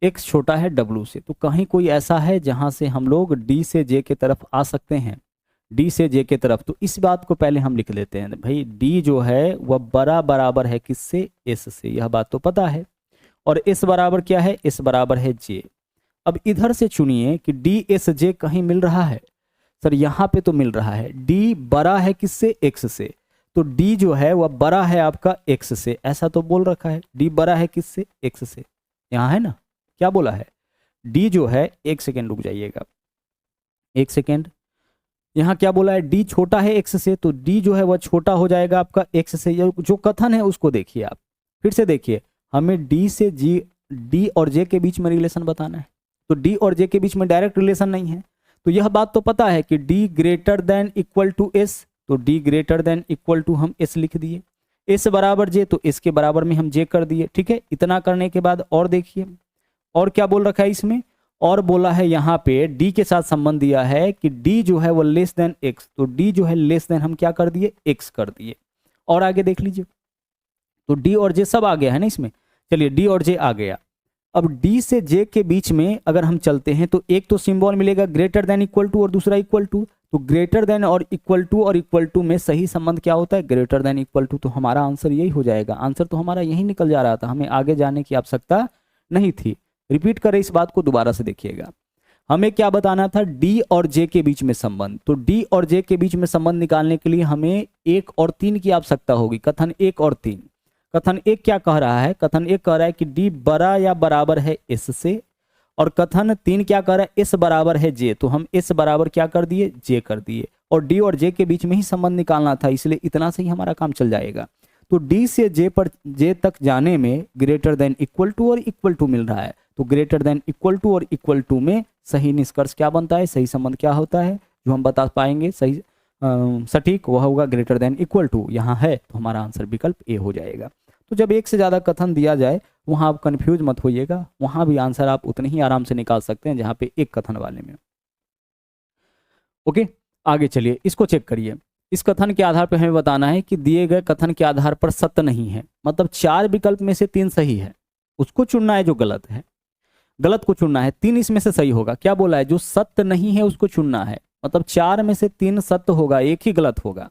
एक्स छोटा है डब्ल्यू से। तो कहीं कोई ऐसा है जहां से हम लोग डी से जे के तरफ आ सकते हैं, डी से जे के तरफ, तो इस बात को पहले हम लिख लेते हैं भाई, डी जो है वह बराबर है किससे, एस से, यह बात तो पता है। और एस बराबर क्या है, एस बराबर है जे। अब इधर से चुनिए कि डी एस जे कहीं मिल रहा है, सर यहाँ पे तो मिल रहा है, डी बड़ा है किससे, एक्स से, तो डी जो है वह बड़ा है आपका एक्स से, ऐसा तो बोल रखा है, डी बड़ा है किससे, एक्स से, यहाँ है ना, क्या बोला है, डी जो है, एक सेकेंड रुक जाइएगा, एक सेकेंड, यहाँ क्या बोला है, डी छोटा है एक्स से, तो डी जो है वह छोटा हो जाएगा आपका एक्स से। जो कथन है उसको देखिए आप, फिर से देखिए, हमें डी से जी, डी और जे के बीच में रिलेशन बताना है, तो डी और जे के बीच में डायरेक्ट रिलेशन नहीं है, तो यह बात तो पता है कि D greater than equal to S, तो D greater than equal to हम एस लिख दिए, एस बराबर जे, तो एस के बराबर में हम जे कर दिए, ठीक है। इतना करने के बाद और देखिए, और क्या बोल रखा है इसमें, और बोला है यहाँ पे डी के साथ संबंध दिया है कि डी जो है वो लेस देन एक्स, तो डी जो है लेस देन हम क्या कर दिए, एक्स कर दिए। और आगे देख लीजिए, तो डी और जे सब आ गया है ना इसमें, चलिए डी और जे आ गया। अब डी से जे के बीच में अगर हम चलते हैं तो एक तो सिंबल मिलेगा ग्रेटर देन इक्वल टू और दूसरा इक्वल टू, तो ग्रेटर देन और इक्वल टू में सही संबंध क्या होता है, ग्रेटर देन इक्वल टू, तो हमारा आंसर यही हो जाएगा। आंसर तो हमारा यही निकल जा रहा था, हमें आगे जाने की आवश्यकता नहीं थी। रिपीट करें इस बात को, दोबारा से देखिएगा, हमें क्या बताना था, डी और जे के बीच में संबंध, तो डी और जे के बीच में संबंध निकालने के लिए हमें 1 और 3 की आवश्यकता होगी। कथन 1 और 3, कथन 1 क्या कह रहा है, कथन 1 कह रहा है कि डी बड़ा या बराबर है एस से, और कथन 3 क्या कह रहा है, एस बराबर है जे, तो हम एस बराबर क्या कर दिए, जे कर दिए, और डी और जे के बीच में ही संबंध निकालना था, इसलिए इतना से ही हमारा काम चल जाएगा। तो डी से जे तक जाने में ग्रेटर देन इक्वल टू और इक्वल टू मिल रहा है, तो ग्रेटर देन इक्वल टू और इक्वल टू में सही निष्कर्ष क्या बनता है, सही संबंध क्या होता है जो हम बता पाएंगे सही सटीक, वह होगा ग्रेटर देन इक्वल टू। यहाँ है तो हमारा आंसर विकल्प ए हो जाएगा। तो जब एक से ज़्यादा कथन दिया जाए वहाँ आप कंफ्यूज मत होइएगा, वहाँ भी आंसर आप उतने ही आराम से निकाल सकते हैं जहाँ पे एक कथन वाले में। ओके, आगे चलिए, इसको चेक करिए। इस कथन के आधार पर हमें बताना है कि दिए गए कथन के आधार पर सत्य नहीं है, मतलब 4 विकल्प में से 3 सही है, उसको चुनना है जो गलत है, गलत को चुनना है, 3 इसमें से सही होगा। क्या बोला है, जो सत्य नहीं है उसको चुनना है, मतलब 4 में से 3 सत्य होगा, एक ही गलत होगा।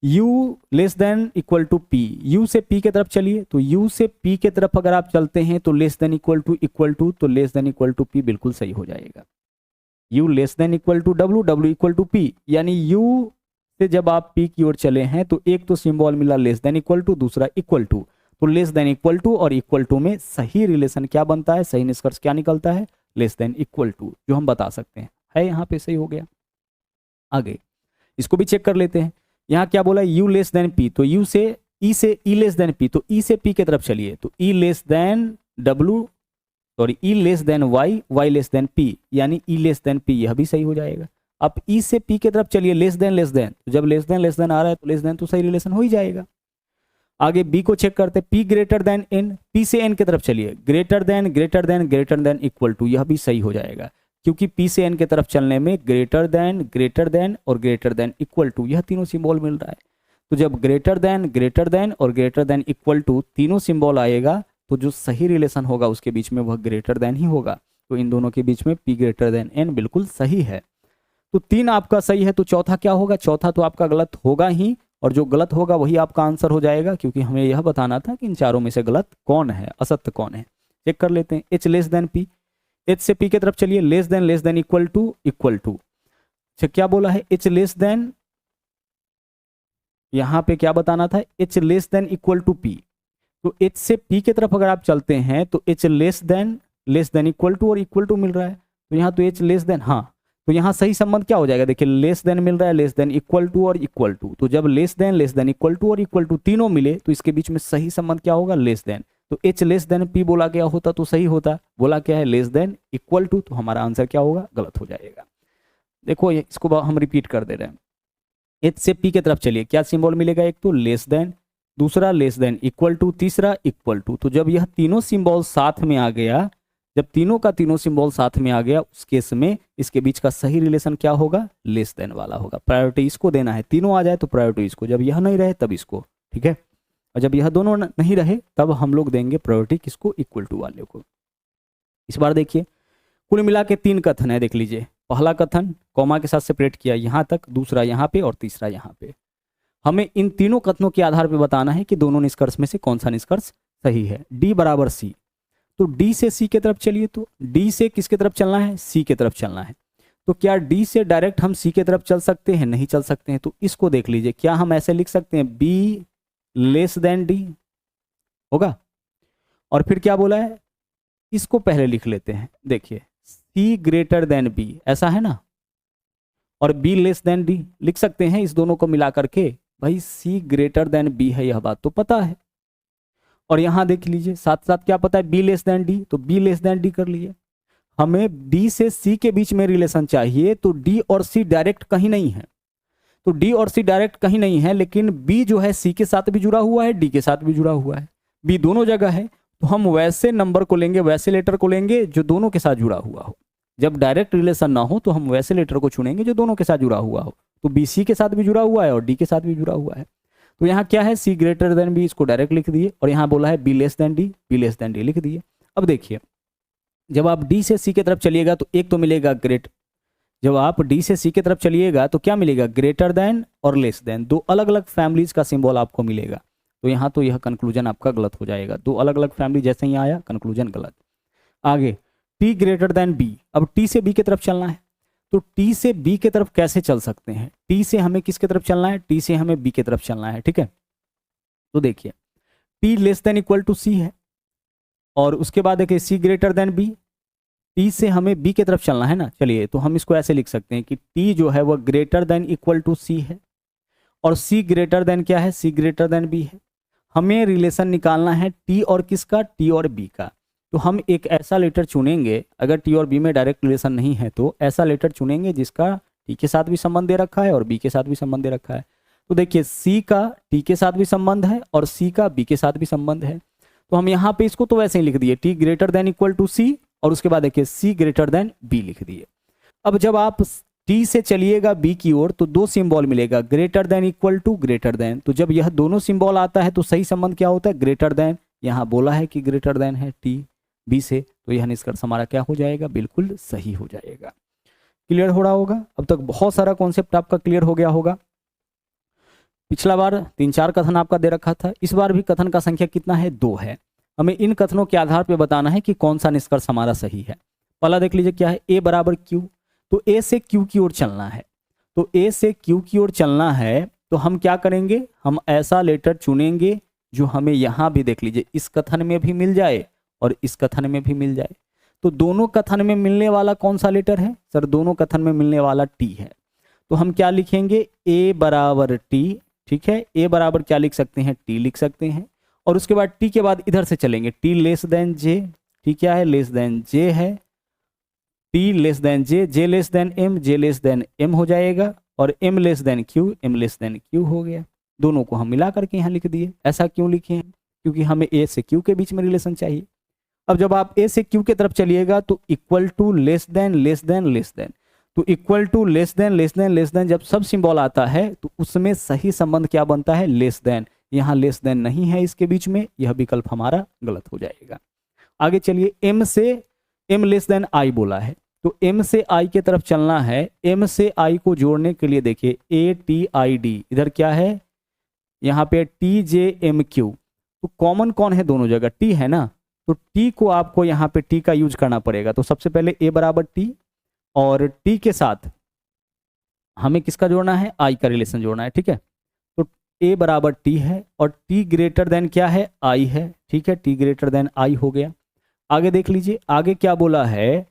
u less than equal to P, u से p के तरफ चलिए, तो u से p के तरफ अगर आप चलते हैं तो लेस देन इक्वल टू, तो less than equal to p बिल्कुल सही हो जाएगा। u less than equal to w equal to p, यानी u से जब आप p की ओर चले हैं तो एक तो सिंबल मिला लेस देन इक्वल टू, दूसरा इक्वल टू, तो लेस देन इक्वल टू और इक्वल टू में सही रिलेशन क्या बनता है, सही निष्कर्ष क्या निकलता है, लेस देन इक्वल टू, जो हम बता सकते हैं, है यहाँ पे सही हो गया। आगे इसको भी चेक कर लेते हैं, यहाँ क्या बोला, u लेस देन p, तो u से e लेस देन p, तो e से p की तरफ चलिए, तो e less than w, sorry e less than y less then p, यानी e लेस देन p, यह भी सही हो जाएगा। अब e से p की तरफ चलिए, लेस देन, तो जब लेस देन आ रहा है तो लेस देन तो सही रिलेशन हो ही जाएगा। आगे b को चेक करते हैं, p greater then n, p से n की तरफ चलिए, ग्रेटर देन इक्वल टू, यह भी सही हो जाएगा, क्योंकि p से n की तरफ चलने में ग्रेटर देन और ग्रेटर देन इक्वल टू, यह तीनों सिंबल मिल रहा है। तो जब ग्रेटर देन और ग्रेटर देन इक्वल टू तीनों सिंबल आएगा तो जो सही रिलेशन होगा उसके बीच में वह ग्रेटर देन ही होगा, तो इन दोनों के बीच में p ग्रेटर देन n बिल्कुल सही है। तो 3 आपका सही है, तो चौथा क्या होगा, चौथा तो आपका गलत होगा ही, और जो गलत होगा वही आपका आंसर हो जाएगा, क्योंकि हमें यह बताना था कि इन चारों में से गलत कौन है, असत्य कौन है। चेक कर लेते हैं, h less then p, h से p की तरफ चलिए, लेस देन इक्वल टू, अच्छा क्या बोला है, h लेस देन, यहाँ पे क्या बताना था, h less than equal to p, तो h से p की तरफ अगर आप चलते हैं तो h less than equal to और इक्वल टू मिल रहा है, तो यहाँ तो h लेस देन, हाँ तो यहाँ सही संबंध क्या हो जाएगा, देखिए लेस देन मिल रहा है, लेस देन इक्वल टू और इक्वल टू, तो जब लेस देन इक्वल टू और इक्वल टू तीनों मिले तो इसके बीच में सही संबंध क्या होगा, लेस देन। तो एच लेस देन पी बोला गया होता तो सही होता, बोला क्या है लेस देन इक्वल टू, तो हमारा आंसर क्या होगा, गलत हो जाएगा। देखो इसको हम रिपीट कर दे रहे हैं, एच से पी की तरफ चलिए, क्या सिंबल मिलेगा, एक तो लेस देन, दूसरा लेस देन इक्वल टू, तीसरा इक्वल टू। तो जब यह तीनों सिंबल साथ में आ गया, जब तीनों का तीनों सिंबल साथ में आ गया, उस केस में इसके बीच का सही रिलेशन क्या होगा, लेस देन वाला होगा। प्रायोरिटी इसको देना है, तीनों आ जाए तो प्रायोरिटी इसको, जब यह नहीं रहे तब इसको, ठीक है। और जब यह दोनों नहीं रहे तब हम लोग देंगे प्रायोरिटी किसको, इक्वल टू वाले को। इस बार देखिए कुल मिला के 3 कथन है, देख लीजिए। पहला कथन कॉमा के साथ सेपरेट किया यहाँ तक, दूसरा यहाँ पे और तीसरा यहाँ पे। हमें इन तीनों कथनों के आधार पर बताना है कि दोनों निष्कर्ष में से कौन सा निष्कर्ष सही है। डी बराबर सी, तो डी से सी की तरफ चलिए, तो डी से किसके तरफ चलना है, सी की तरफ चलना है। तो क्या डी से डायरेक्ट हम सी की तरफ चल सकते हैं, नहीं चल सकते हैं। तो इसको देख लीजिए, क्या हम ऐसे लिख सकते हैं, बी लेस देन डी होगा। और फिर क्या बोला है, इसको पहले लिख लेते हैं, देखिए सी ग्रेटर देन बी, ऐसा है ना, और बी लेस देन डी लिख सकते हैं। इस दोनों को मिला करके भाई सी ग्रेटर देन बी है, यह बात तो पता है। और यहां देख लीजिए साथ साथ क्या पता है, बी लेस देन डी, तो बी लेस देन डी कर लिए। हमें डी से सी के बीच में रिलेशन चाहिए, तो डी और सी डायरेक्ट कहीं नहीं है, तो डी और सी डायरेक्ट कहीं नहीं है, लेकिन बी जो है सी के साथ भी जुड़ा हुआ है, डी के साथ भी जुड़ा हुआ है, बी दोनों जगह है। तो हम वैसे नंबर को लेंगे, वैसे लेटर को लेंगे जो दोनों के साथ जुड़ा हुआ हो। जब डायरेक्ट रिलेशन ना हो तो हम वैसे लेटर को चुनेंगे जो दोनों के साथ जुड़ा हुआ हो। तो बी सी के साथ भी जुड़ा हुआ है और डी के साथ भी जुड़ा हुआ है। तो यहाँ क्या है, सी ग्रेटर देन बी, इसको डायरेक्ट लिख दिए, और यहाँ बोला है B less than D, B less than D लिख दिए। अब देखिए जब आप डी से सी की तरफ चलिएगा तो एक तो मिलेगा ग्रेट, जब आप डी से सी की तरफ चलिएगा तो क्या मिलेगा, ग्रेटर देन और लेस देन, दो अलग अलग फैमिलीज का सिंबल आपको मिलेगा। तो यहाँ तो यह कंक्लूजन आपका गलत हो जाएगा, दो अलग अलग फैमिली जैसे ही आया कंक्लूजन गलत। आगे टी ग्रेटर देन बी, अब टी से बी की तरफ चलना है, तो टी से बी की तरफ कैसे चल सकते हैं, टी से हमें किसकी तरफ चलना है, टी से हमें बी की तरफ चलना है, ठीक है। तो देखिए T less than equal to C है, और उसके बाद देखिए C greater than B, T से हमें बी की तरफ चलना है ना। चलिए तो हम इसको ऐसे लिख सकते हैं कि टी जो है वह greater than equal to C है, और सी ग्रेटर देन क्या है, सी ग्रेटर देन बी है। हमें रिलेशन निकालना है टी और किसका, टी और बी का। तो हम एक ऐसा लेटर चुनेंगे, अगर टी और बी में डायरेक्ट रिलेशन नहीं है तो ऐसा लेटर चुनेंगे जिसका टी के साथ भी संबंध दे रखा है और बी के साथ भी संबंध दे रखा है। तो देखिए सी का टी के साथ भी संबंध है और सी का बी के साथ भी संबंध है। तो हम यहाँ पे इसको तो वैसे ही लिख दिए, T greater than equal to C, और उसके बाद देखिए सी ग्रेटर देन बी लिख दिए। अब जब आप टी से चलिएगा बी की ओर तो दो सिंबल मिलेगा, greater than equal to greater than. तो जब यह दोनों सिंबल आता है तो सही संबंध क्या होता है, ग्रेटर देन। यहाँ बोला है कि ग्रेटर देन है टी बी से, तो यह निष्कर्ष हमारा क्या हो जाएगा, बिल्कुल सही हो जाएगा। क्लियर हो रहा होगा, अब तक बहुत सारा कॉन्सेप्ट आपका क्लियर हो गया होगा। पिछला बार 3-4 कथन आपका दे रखा था, इस बार भी कथन का संख्या कितना है, 2 है। हमें इन कथनों के आधार पर बताना है कि कौन सा निष्कर्ष हमारा सही है। पहला देख लीजिए क्या है, ए बराबर क्यू, तो ए से क्यू की ओर चलना है। तो ए से क्यू की ओर चलना है तो हम क्या करेंगे, हम ऐसा लेटर चुनेंगे जो हमें यहाँ भी देख लीजिए इस कथन में भी मिल जाए और इस कथन में भी मिल जाए। तो दोनों कथन में मिलने वाला कौन सा लेटर है सर, दोनों कथन में मिलने वाला टी है। तो हम क्या लिखेंगे, ए बराबर टी, ठीक है। ए बराबर क्या लिख सकते हैं, टी लिख सकते हैं, और उसके बाद टी के बाद इधर से चलेंगे, T less than J, T क्या है, लेस देन जे है, T less than J, J less than M, J less than M हो जाएगा, और M less than Q, M less than Q हो गया। दोनों को हम मिला करके यहाँ लिख दिए। ऐसा क्यों लिखे हैं, क्योंकि हमें ए से क्यू के बीच में रिलेशन चाहिए। अब जब आप ए से क्यू की तरफ चलिएगा तो equal to less than less than less than, तो equal to less than less than less than जब सब सिंबल आता है तो उसमें सही संबंध क्या बनता है, लेस देन। यहाँ लेस देन नहीं है इसके बीच में, यह विकल्प हमारा गलत हो जाएगा। आगे चलिए, एम से एम लेस देन आई बोला है, तो एम से आई की तरफ चलना है। एम से आई को जोड़ने के लिए देखिए ए टी आई डी, इधर क्या है, यहाँ पे टी जे एम क्यू, तो कॉमन कौन है दोनों जगह, टी है ना। तो टी को आपको यहाँ पे टी का यूज करना पड़ेगा। तो सबसे पहले ए बराबर टी, और टी के साथ हमें किसका जोड़ना है, आई का रिलेशन जोड़ना है, ठीक है। तो ए बराबर टी है और टी ग्रेटर देन क्या है, आई है, ठीक है। टी ग्रेटर देन आई हो गया। आगे देख लीजिए, आगे क्या बोला है,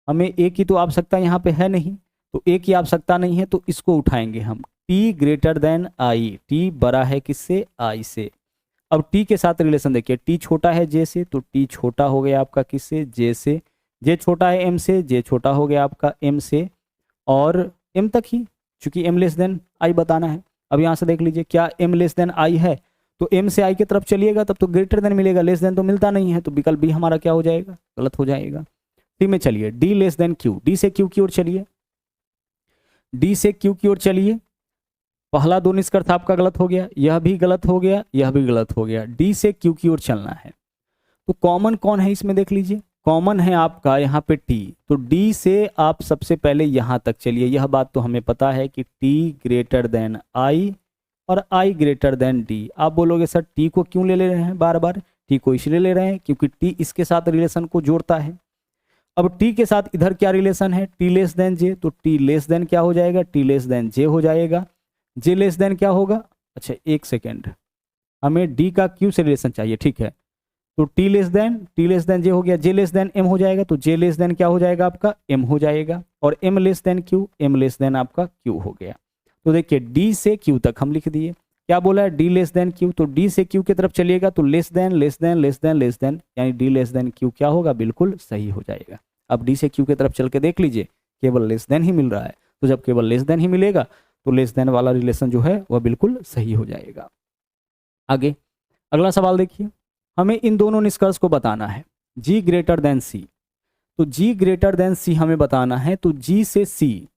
हमें ए की तो आवश्यकता यहाँ पे है नहीं, तो ए की आवश्यकता नहीं है, तो इसको उठाएंगे हम। T greater than I, T बड़ा है किससे, आई से। अब टी के साथ रिलेशन देखिए, टी छोटा है जे से, तो टी छोटा हो गया आपका किससे, जे से। जे छोटा है एम से, जे छोटा हो गया आपका एम से, और एम तक ही, चूंकि एम लेस देन आई बताना है। अब यहाँ से देख लीजिए, क्या एम लेस देन आई है, तो एम से आई की तरफ चलिएगा तब तो ग्रेटर देन मिलेगा, लेस देन तो मिलता नहीं है, तो विकल्प बी हमारा क्या हो जाएगा, गलत हो जाएगा। डी में चलिए, D less than Q, D से क्यू की ओर चलिए, डी से क्यू की ओर चलिए। पहला दो निष्कर्ष आपका गलत हो गया, यह भी गलत हो गया, यह भी गलत हो गया। डी से क्यू की ओर चलना है, तो कॉमन कौन है इसमें देख लीजिए, कॉमन है आपका यहाँ पे टी, तो डी से आप सबसे पहले यहाँ तक चलिए। यह बात तो हमें पता है कि टी ग्रेटर देन आई और आई ग्रेटर देन डी। आप बोलोगे सर टी को क्यों ले रहे हैं बार बार, टी को इसलिए ले रहे हैं क्योंकि टी इसके साथ रिलेशन को जोड़ता है। अब टी के साथ इधर क्या रिलेशन है, टी लेस देन जे, तो टी लेस देन क्या हो जाएगा, टी लेस देन जे हो जाएगा। जे लेस देन क्या होगा, अच्छा एक सेकेंड, हमें डी का क्यू से रिलेशन चाहिए, ठीक है। तो टी लेस देन जे हो गया, जे लेस देन एम हो जाएगा, तो जे लेस देन क्या हो जाएगा आपका, एम हो जाएगा। और M less than Q, M less than आपका क्यू हो गया। तो देखिए डी से क्यू तक हम लिख दिए, क्या बोला है, डी लेस देन क्यू, तो डी से क्यू की तरफ चलिएगा तो less than less than less than less then, यानी डी लेस देन क्यू क्या होगा, बिल्कुल सही हो जाएगा। अब डी से क्यू की तरफ चल के देख लीजिए, केवल लेस देन ही मिल रहा है, तो जब केवल लेस देन ही मिलेगा तो लेस देन वाला रिलेशन जो है वह बिल्कुल सही हो जाएगा। आगे अगला सवाल देखिए, हमें इन दोनों निष्कर्ष को बताना है, जी ग्रेटर देन सी। तो जी ग्रेटर देन सी हमें बताना है, तो जी से सी,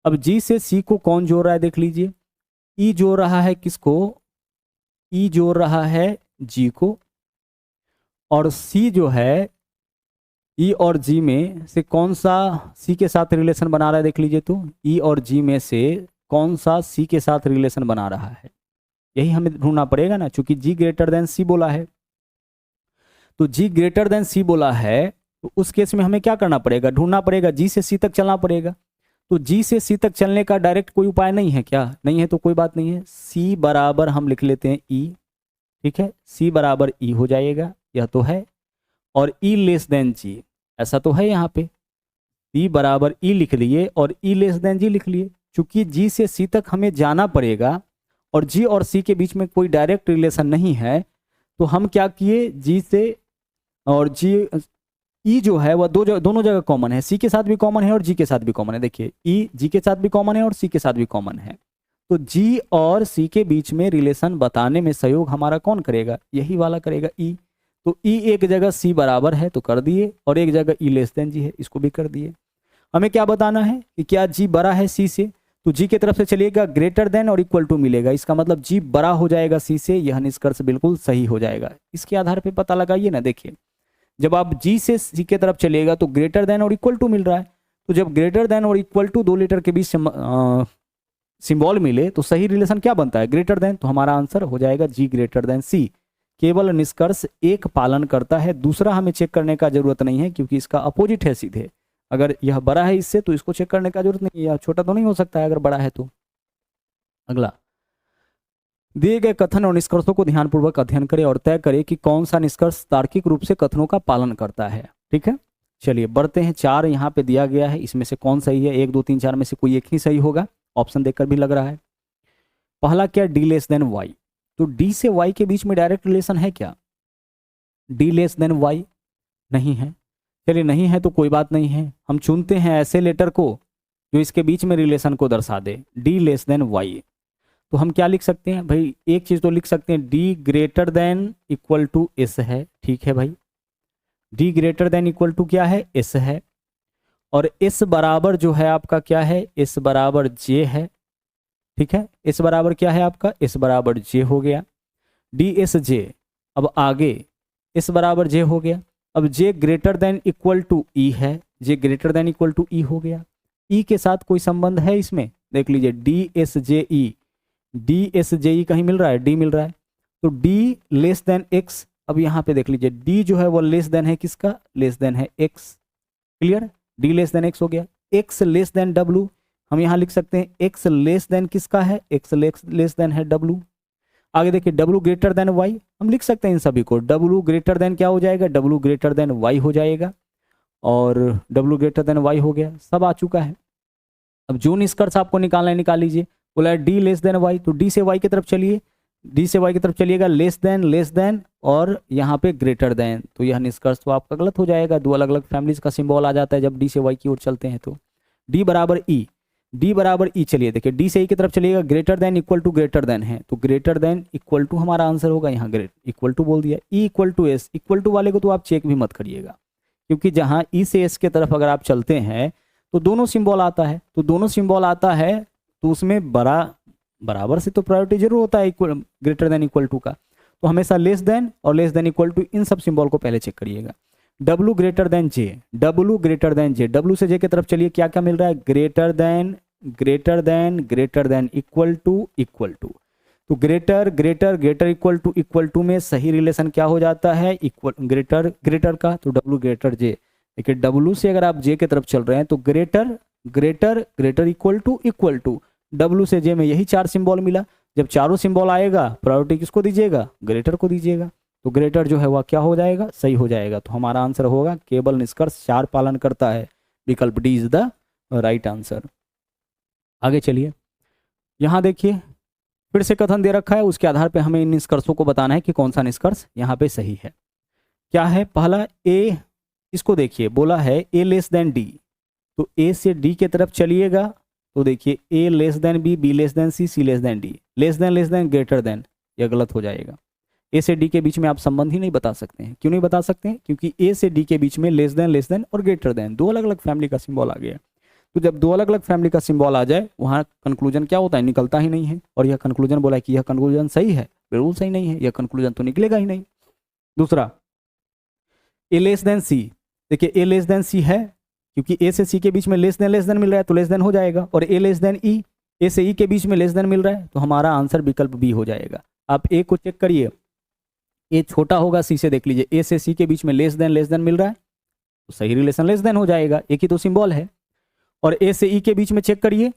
अब जी से सी को कौन जोड़ रहा है देख लीजिए, ई जोड़ रहा है किसको, ई जोड़ रहा है जी को, और सी जो है ई और जी में से कौन सा सी के साथ रिलेशन बना रहा है देख लीजिए, तो ई और जी में से कौन सा सी के साथ रिलेशन बना रहा है, यही हमें ढूंढना पड़ेगा ना, क्योंकि जी ग्रेटर देन सी बोला है। तो जी ग्रेटर देन सी बोला है, तो उस केस में हमें क्या करना पड़ेगा, ढूंढना पड़ेगा, जी से सी तक चलना पड़ेगा। तो जी से सी तक चलने का डायरेक्ट कोई उपाय नहीं है क्या, नहीं है तो कोई बात नहीं है, सी बराबर हम लिख लेते हैं ई, ठीक है, सी बराबर ई हो जाएगा, यह तो है। और ई लेस देन जी, ऐसा तो है यहाँ पे, सी बराबर ई लिख लिए और ई लेस देन जी लिख लिए। चूंकि जी से सी तक हमें जाना पड़ेगा और जी और सी के बीच में कोई डायरेक्ट रिलेशन नहीं है, तो हम क्या किए, जी से और जी, ई जो है वह दोनों जगह कॉमन है, सी के साथ भी कॉमन है और जी के साथ भी कॉमन है। देखिए ई जी के साथ भी कॉमन है और सी के साथ भी कॉमन है, तो जी और सी के बीच में रिलेशन बताने में सहयोग हमारा कौन करेगा, यही वाला करेगा ई। तो ई एक जगह सी बराबर है तो कर दिए, और एक जगह ई लेस देन जी है, इसको भी कर दिए। हमें क्या बताना है कि क्या जी बड़ा है सी से, तो जी की तरफ से चलिएगा, ग्रेटर देन और इक्वल टू मिलेगा, इसका मतलब जी बड़ा हो जाएगा सी से, यह निष्कर्ष बिल्कुल सही हो जाएगा। इसके आधार पर पता लगाइए ना, देखिए जब आप जी से सी की तरफ चलिएगा तो ग्रेटर देन और इक्वल टू मिल रहा है, तो जब ग्रेटर देन और इक्वल टू 2 लेटर के बीच सिंबल मिले तो सही रिलेशन क्या बनता है, ग्रेटर देन, तो हमारा आंसर हो जाएगा जी ग्रेटर देन सी। केवल निष्कर्ष एक पालन करता है, दूसरा हमें चेक करने का जरूरत नहीं है, क्योंकि इसका अपोजिट है सीधे। अगर यह बड़ा है इससे तो इसको चेक करने का जरूरत नहीं है, यह छोटा तो नहीं हो सकता है अगर बड़ा है तो। अगला, दिए गए कथन और निष्कर्षों को ध्यानपूर्वक अध्ययन करें और तय करें कि कौन सा निष्कर्ष तार्किक रूप से कथनों का पालन करता है। ठीक है, चलिए बढ़ते हैं। 4 यहाँ पे दिया गया है, इसमें से कौन सही है, 1 2 3 4 में से कोई एक ही सही होगा, ऑप्शन देखकर भी लग रहा है। पहला क्या, डी लेस देन वाई, तो डी से वाई के बीच में डायरेक्ट रिलेशन है क्या, डी लेस देन वाई नहीं है। चलिए नहीं है तो कोई बात नहीं है, हम चुनते हैं ऐसे लेटर को जो इसके बीच में रिलेशन को दर्शा दे, डी लेस देन वाई। तो हम क्या लिख सकते हैं भाई, एक चीज तो लिख सकते हैं, D greater than equal to S है, ठीक है भाई, D greater than equal to क्या है, एस है, और एस बराबर जो है आपका क्या है, एस बराबर जे है, ठीक है, एस बराबर क्या है आपका, एस बराबर जे हो गया, डी एस जे। अब आगे एस बराबर जे हो गया, अब जे ग्रेटर देन इक्वल टू ई है, जे ग्रेटर देन इक्वल टू ई हो गया। ई के साथ कोई संबंध है इसमें, देख लीजिए, डी एस जे ई, डी एस जे ई कहीं मिल रहा है, डी मिल रहा है, तो डी लेस देन एक्स। अब यहाँ पे देख लीजिए, डी जो है वो लेस देन है किसका, लेस देन है x, clear, D less then x हो गया। एक्स लेस देन डब्लू, हम यहाँ लिख सकते हैं एक्स लेस देन किसका है, एक्स लेस देन है डब्लू। आगे देखिए, डब्लू ग्रेटर देन वाई, हम लिख सकते हैं इन सभी को, डब्लू ग्रेटर देन क्या हो जाएगा, डब्लू ग्रेटर देन वाई हो जाएगा, और डब्लू ग्रेटर देन वाई हो गया, सब आ चुका है। अब जो निष्कर्ष आपको निकालना है निकाल लीजिए। बोला है डी लेस देन वाई, तो डी से वाई की तरफ चलिए, डी से वाई की तरफ चलिएगा, लेस देन और यहाँ पे ग्रेटर देन, तो यह निष्कर्ष तो आपका गलत हो जाएगा। दो अलग अलग फैमिलीज का सिंबल आ जाता है जब डी से वाई की ओर चलते हैं। तो डी बराबर ई, डी बराबर ई, चलिए देखिए डी से ई की तरफ चलिएगा, greater than equal to greater than है, तो ग्रेटर देन इक्वल टू हमारा आंसर होगा, यहाँ ग्रेट इक्वल टू बोल दिया। E equal to S, equal to वाले को तो आप चेक भी मत करिएगा, क्योंकि जहाँ ई से एस के तरफ अगर आप चलते हैं तो दोनों सिंबल आता है, तो दोनों सिंबल आता है तो उसमें बराबर से तो प्रायोरिटी जरूर होता है equal greater than equal to का, तो हमेशा लेस देन और लेस देन इक्वल टू इन सब सिंबल को पहले चेक करिएगा। W greater than J, W greater than J, W से जे की तरफ चलिए, क्या क्या मिल रहा है, ग्रेटर देन इक्वल टू, तो ग्रेटर इक्वल टू में सही रिलेशन क्या हो जाता है, इक्वल ग्रेटर का, तो डब्लू ग्रेटर जे। देखिए डब्लू से अगर आप जे की तरफ चल रहे हैं तो ग्रेटर इक्वल टू डब्लू से जे में यही चार सिंबल मिला। जब चारों सिंबल आएगा प्रायोरिटी किसको दीजिएगा, ग्रेटर को दीजिएगा, तो ग्रेटर जो है वह क्या हो जाएगा, सही हो जाएगा। तो हमारा आंसर होगा केवल निष्कर्ष चार पालन करता है, विकल्प D is the right answer. आगे चलिए, यहाँ देखिए फिर से कथन दे रखा है, उसके आधार पे हमें इन निष्कर्षों को बताना है कि कौन सा निष्कर्ष यहाँ पे सही है। क्या है, पहला ए, इसको देखिए बोला है ए लेस देन डी, तो ए से डी के तरफ चलिएगा, तो देखिए A less than B, B less than C, C less than D, less than greater than, यह गलत हो जाएगा। ए से डी के बीच में आप संबंध ही नहीं बता सकते हैं। क्यों नहीं बता सकते हैं, क्योंकि ए से डी के बीच में लेस देन और ग्रेटर देन दो अलग अलग फैमिली का सिंबल आ गया। तो जब दो अलग अलग फैमिली का सिंबल आ जाए वहाँ कंक्लूजन क्या होता है, निकलता ही नहीं है। और यह कंक्लूजन बोला है कि यह कंक्लूजन सही है, बिल्कुल सही नहीं है, यह कंक्लूजन तो निकलेगा ही नहीं। दूसरा ए लेस देन सी, देखिए ए लेस देन सी है, क्योंकि ए से सी के बीच में लेस देन मिल रहा है तो लेस देन हो जाएगा। और ए लेस देन ई, ए से ई के बीच में लेस देन मिल रहा है, तो हमारा आंसर विकल्प बी हो जाएगा। आप ए को चेक करिए, ए छोटा होगा सी से, देख लीजिए ए से सी के बीच में लेस देन मिल रहा है, तो सही रिलेशन लेस देन हो जाएगा, एक ही तो सिंबल है। और ए से ई के बीच में चेक करिए,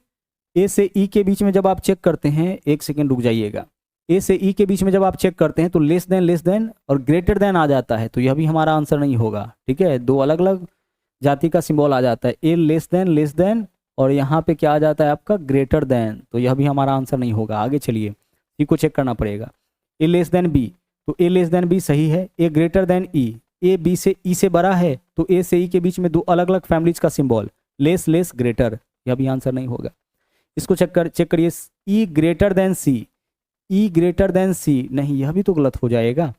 ए से ई के बीच में जब आप चेक करते हैं, एक सेकेंड रुक जाइएगा, ए से ई के बीच में जब आप चेक करते हैं तो लेस देन और ग्रेटर देन आ जाता है, तो यह भी हमारा आंसर नहीं होगा। ठीक है, दो अलग अलग जाति का सिंबल आ जाता है, ए लेस देन और यहाँ पे क्या आ जाता है आपका ग्रेटर देन, तो यह भी हमारा आंसर नहीं होगा। आगे चलिए, सी को चेक करना पड़ेगा। ए लेस देन बी, तो ए लेस देन बी सही है। A greater than E, A B से ई से बड़ा है, तो ए से ई के बीच में दो अलग अलग फैमिलीज का सिंबल लेस ग्रेटर, यह भी आंसर नहीं होगा। इसको चेक करिए, ई ग्रेटर देन सी, ई ग्रेटर देन सी, नहीं यह भी तो गलत हो जाएगा।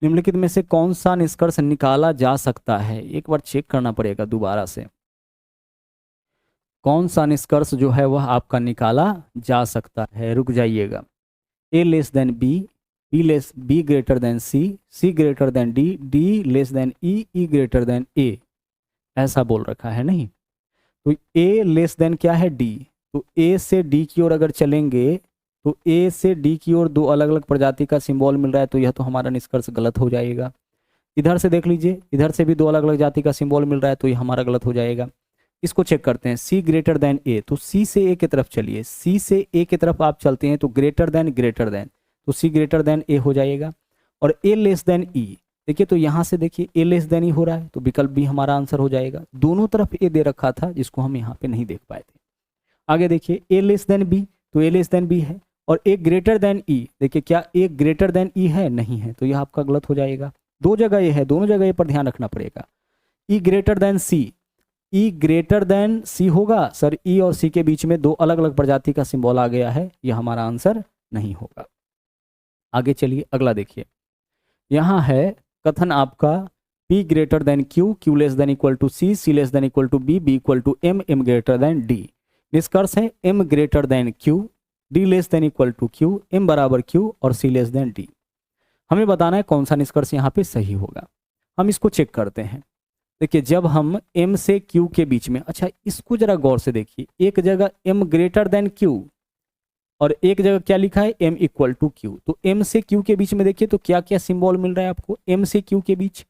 निम्नलिखित में से कौन सा निष्कर्ष निकाला जा सकता है, एक बार चेक करना पड़ेगा दोबारा से, कौन सा निष्कर्ष जो है वह आपका निकाला जा सकता है। रुक जाइएगा, A less than B, B greater than C, C greater than D, D less than E, E greater than A, ऐसा बोल रखा है नहीं। तो ए लेस देन क्या है, डी, तो ए से डी की ओर अगर चलेंगे तो ए से डी की ओर दो अलग अलग प्रजाति का सिंबल मिल रहा है, तो यह तो हमारा निष्कर्ष गलत हो जाएगा। इधर से देख लीजिए, इधर से भी दो अलग अलग जाति का सिंबल मिल रहा है, तो यह हमारा गलत हो जाएगा। इसको चेक करते हैं, सी ग्रेटर देन ए, तो सी से ए की तरफ चलिए, सी से ए की तरफ आप चलते हैं तो ग्रेटर देन, तो सी ग्रेटर देन ए हो जाएगा। और ए लेस देन ई, देखिए तो यहाँ से देखिए ए लेस देन ई हो रहा है, तो विकल्प बी हमारा आंसर हो जाएगा। दोनों तरफ ए दे रखा था जिसको हम यहाँ पे नहीं देख पाए थे। आगे देखिए, ए लेस देन बी, तो ए लेस देन बी है। और ए ग्रेटर देन ई, देखिए क्या ए ग्रेटर देन ई है, नहीं है, तो यह आपका गलत हो जाएगा। दो जगह ये है, दोनों जगह ये पर ध्यान रखना पड़ेगा। ई ग्रेटर देन सी, ई ग्रेटर देन सी होगा सर, ई और सी के बीच में दो अलग अलग प्रजाति का सिंबल आ गया है, यह हमारा आंसर नहीं होगा। आगे चलिए, अगला देखिए, यहाँ है कथन आपका P greater than Q, Q less than equal to C, C less than equal to B, B equal to M, M greater than D। निष्कर्ष है M greater than Q, D less than equal to Q, M बराबर Q और C less than D। हमें बताना है कौन सा निष्कर्ष यहाँ पे सही होगा। हम इसको चेक करते हैं। देखिए जब हम M से Q के बीच में, अच्छा इसको जरा गौर से देखिए, एक जगह M ग्रेटर देन Q और एक जगह क्या लिखा है M इक्वल टू Q, तो M से Q के बीच में देखिए तो क्या क्या सिंबल मिल रहा है आपको M से Q के बीच।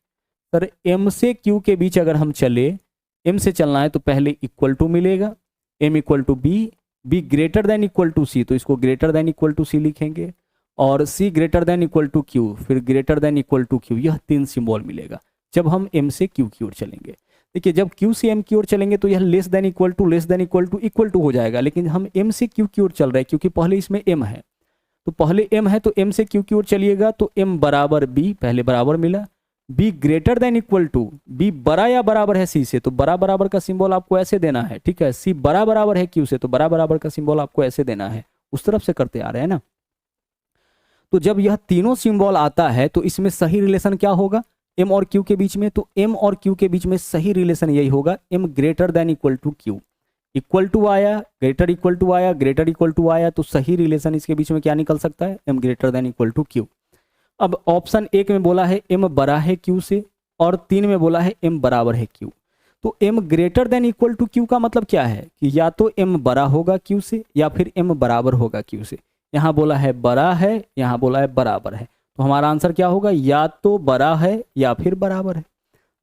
सर M से Q के बीच अगर हम चले, M से चलना है तो पहले इक्वल टू मिलेगा, M equal to B, B greater than equal to C, तो इसको greater than equal to C लिखेंगे, और C greater than equal to Q, फिर greater than equal to Q, यह तीन सिंबल मिलेगा जब हम M से Q की ओर चलेंगे। देखिए जब Q से M की ओर चलेंगे तो यह लेस देन इक्वल टू हो जाएगा, लेकिन हम M से Q की ओर चल रहे हैं क्योंकि पहले इसमें M है, तो पहले M है तो M से Q की ओर चलिएगा तो M बराबर B, पहले बराबर मिला, B greater than equal to, B बड़ा या बराबर है C से, तो बड़ा बराबर का सिंबल आपको ऐसे देना है, ठीक है। C बड़ा बराबर है Q से, तो बड़ा बराबर का सिंबल आपको ऐसे देना है, उस तरफ से करते आ रहे हैं ना। तो जब यह तीनों सिंबल आता है तो इसमें सही रिलेशन क्या होगा, M और Q के बीच में, तो M और Q के बीच में सही रिलेशन यही होगा, M greater than equal to Q, equal to आया, ग्रेटर इक्वल टू आया, ग्रेटर इक्वल टू आया, तो सही रिलेशन इसके बीच में क्या निकल सकता है, M greater than equal to Q। अब ऑप्शन 1 में बोला है M बड़ा है Q से, और 3 में बोला है M बराबर है Q। तो M greater than equal to Q का मतलब क्या है कि या तो M बड़ा होगा Q से या फिर M बराबर होगा Q से। यहाँ बोला है बड़ा है, यहाँ बोला है बराबर है, तो हमारा आंसर क्या होगा, या तो बड़ा है या फिर बराबर है।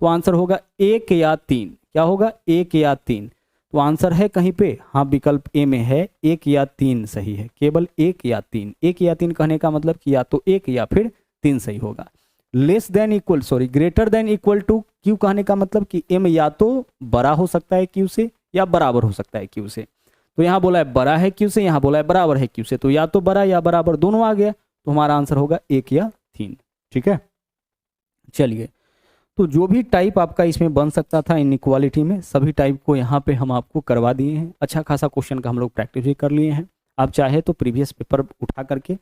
तो आंसर होगा 1 या 3, क्या होगा 1 या 3। तो आंसर है कहीं पे, हाँ विकल्प ए में है, 1 या 3 सही है, केवल 1 या 3। 1 या 3 कहने का मतलब कि या तो 1 या फिर 3 सही होगा। Less than equal greater than equal to Q कहने का मतलब कि M या तो बड़ा हो सकता है Q से या बराबर हो सकता है Q से। तो यहाँ बोला है बड़ा है Q से, यहाँ बोला है बराबर है Q से, तो या तो बड़ा या बराबर दोनों आ गया, तो हमारा आंसर होगा 1 या 3, ठीक है। चलिए, तो जो भी टाइप आपका इसमें बन सकता था इनइक्वालिटी में, सभी टाइप को यहाँ पे हम आपको करवा दिए हैं। अच्छा खासा क्वेश्चन का हम लोग प्रैक्टिस भी कर लिए हैं। आप चाहे तो प्रीवियस पेपर उठा करके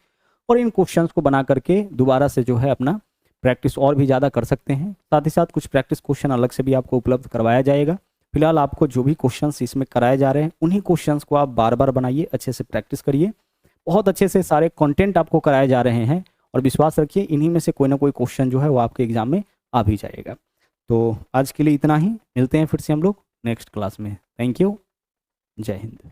और इन क्वेश्चंस को बना करके दोबारा से जो है अपना प्रैक्टिस और भी ज़्यादा कर सकते हैं। साथ ही साथ कुछ प्रैक्टिस क्वेश्चन अलग से भी आपको उपलब्ध करवाया जाएगा। फिलहाल आपको जो भी क्वेश्चंस इसमें कराए जा रहे हैं उन्हीं क्वेश्चंस को आप बार बार बनाइए, अच्छे से प्रैक्टिस करिए। बहुत अच्छे से सारे कंटेंट आपको कराए जा रहे हैं और विश्वास रखिए इन्हीं में से कोई ना कोई क्वेश्चन जो है वो आपके एग्जाम में आ भी जाएगा। तो आज के लिए इतना ही, मिलते हैं फिर से हम लोग नेक्स्ट क्लास में। थैंक यू, जय हिंद।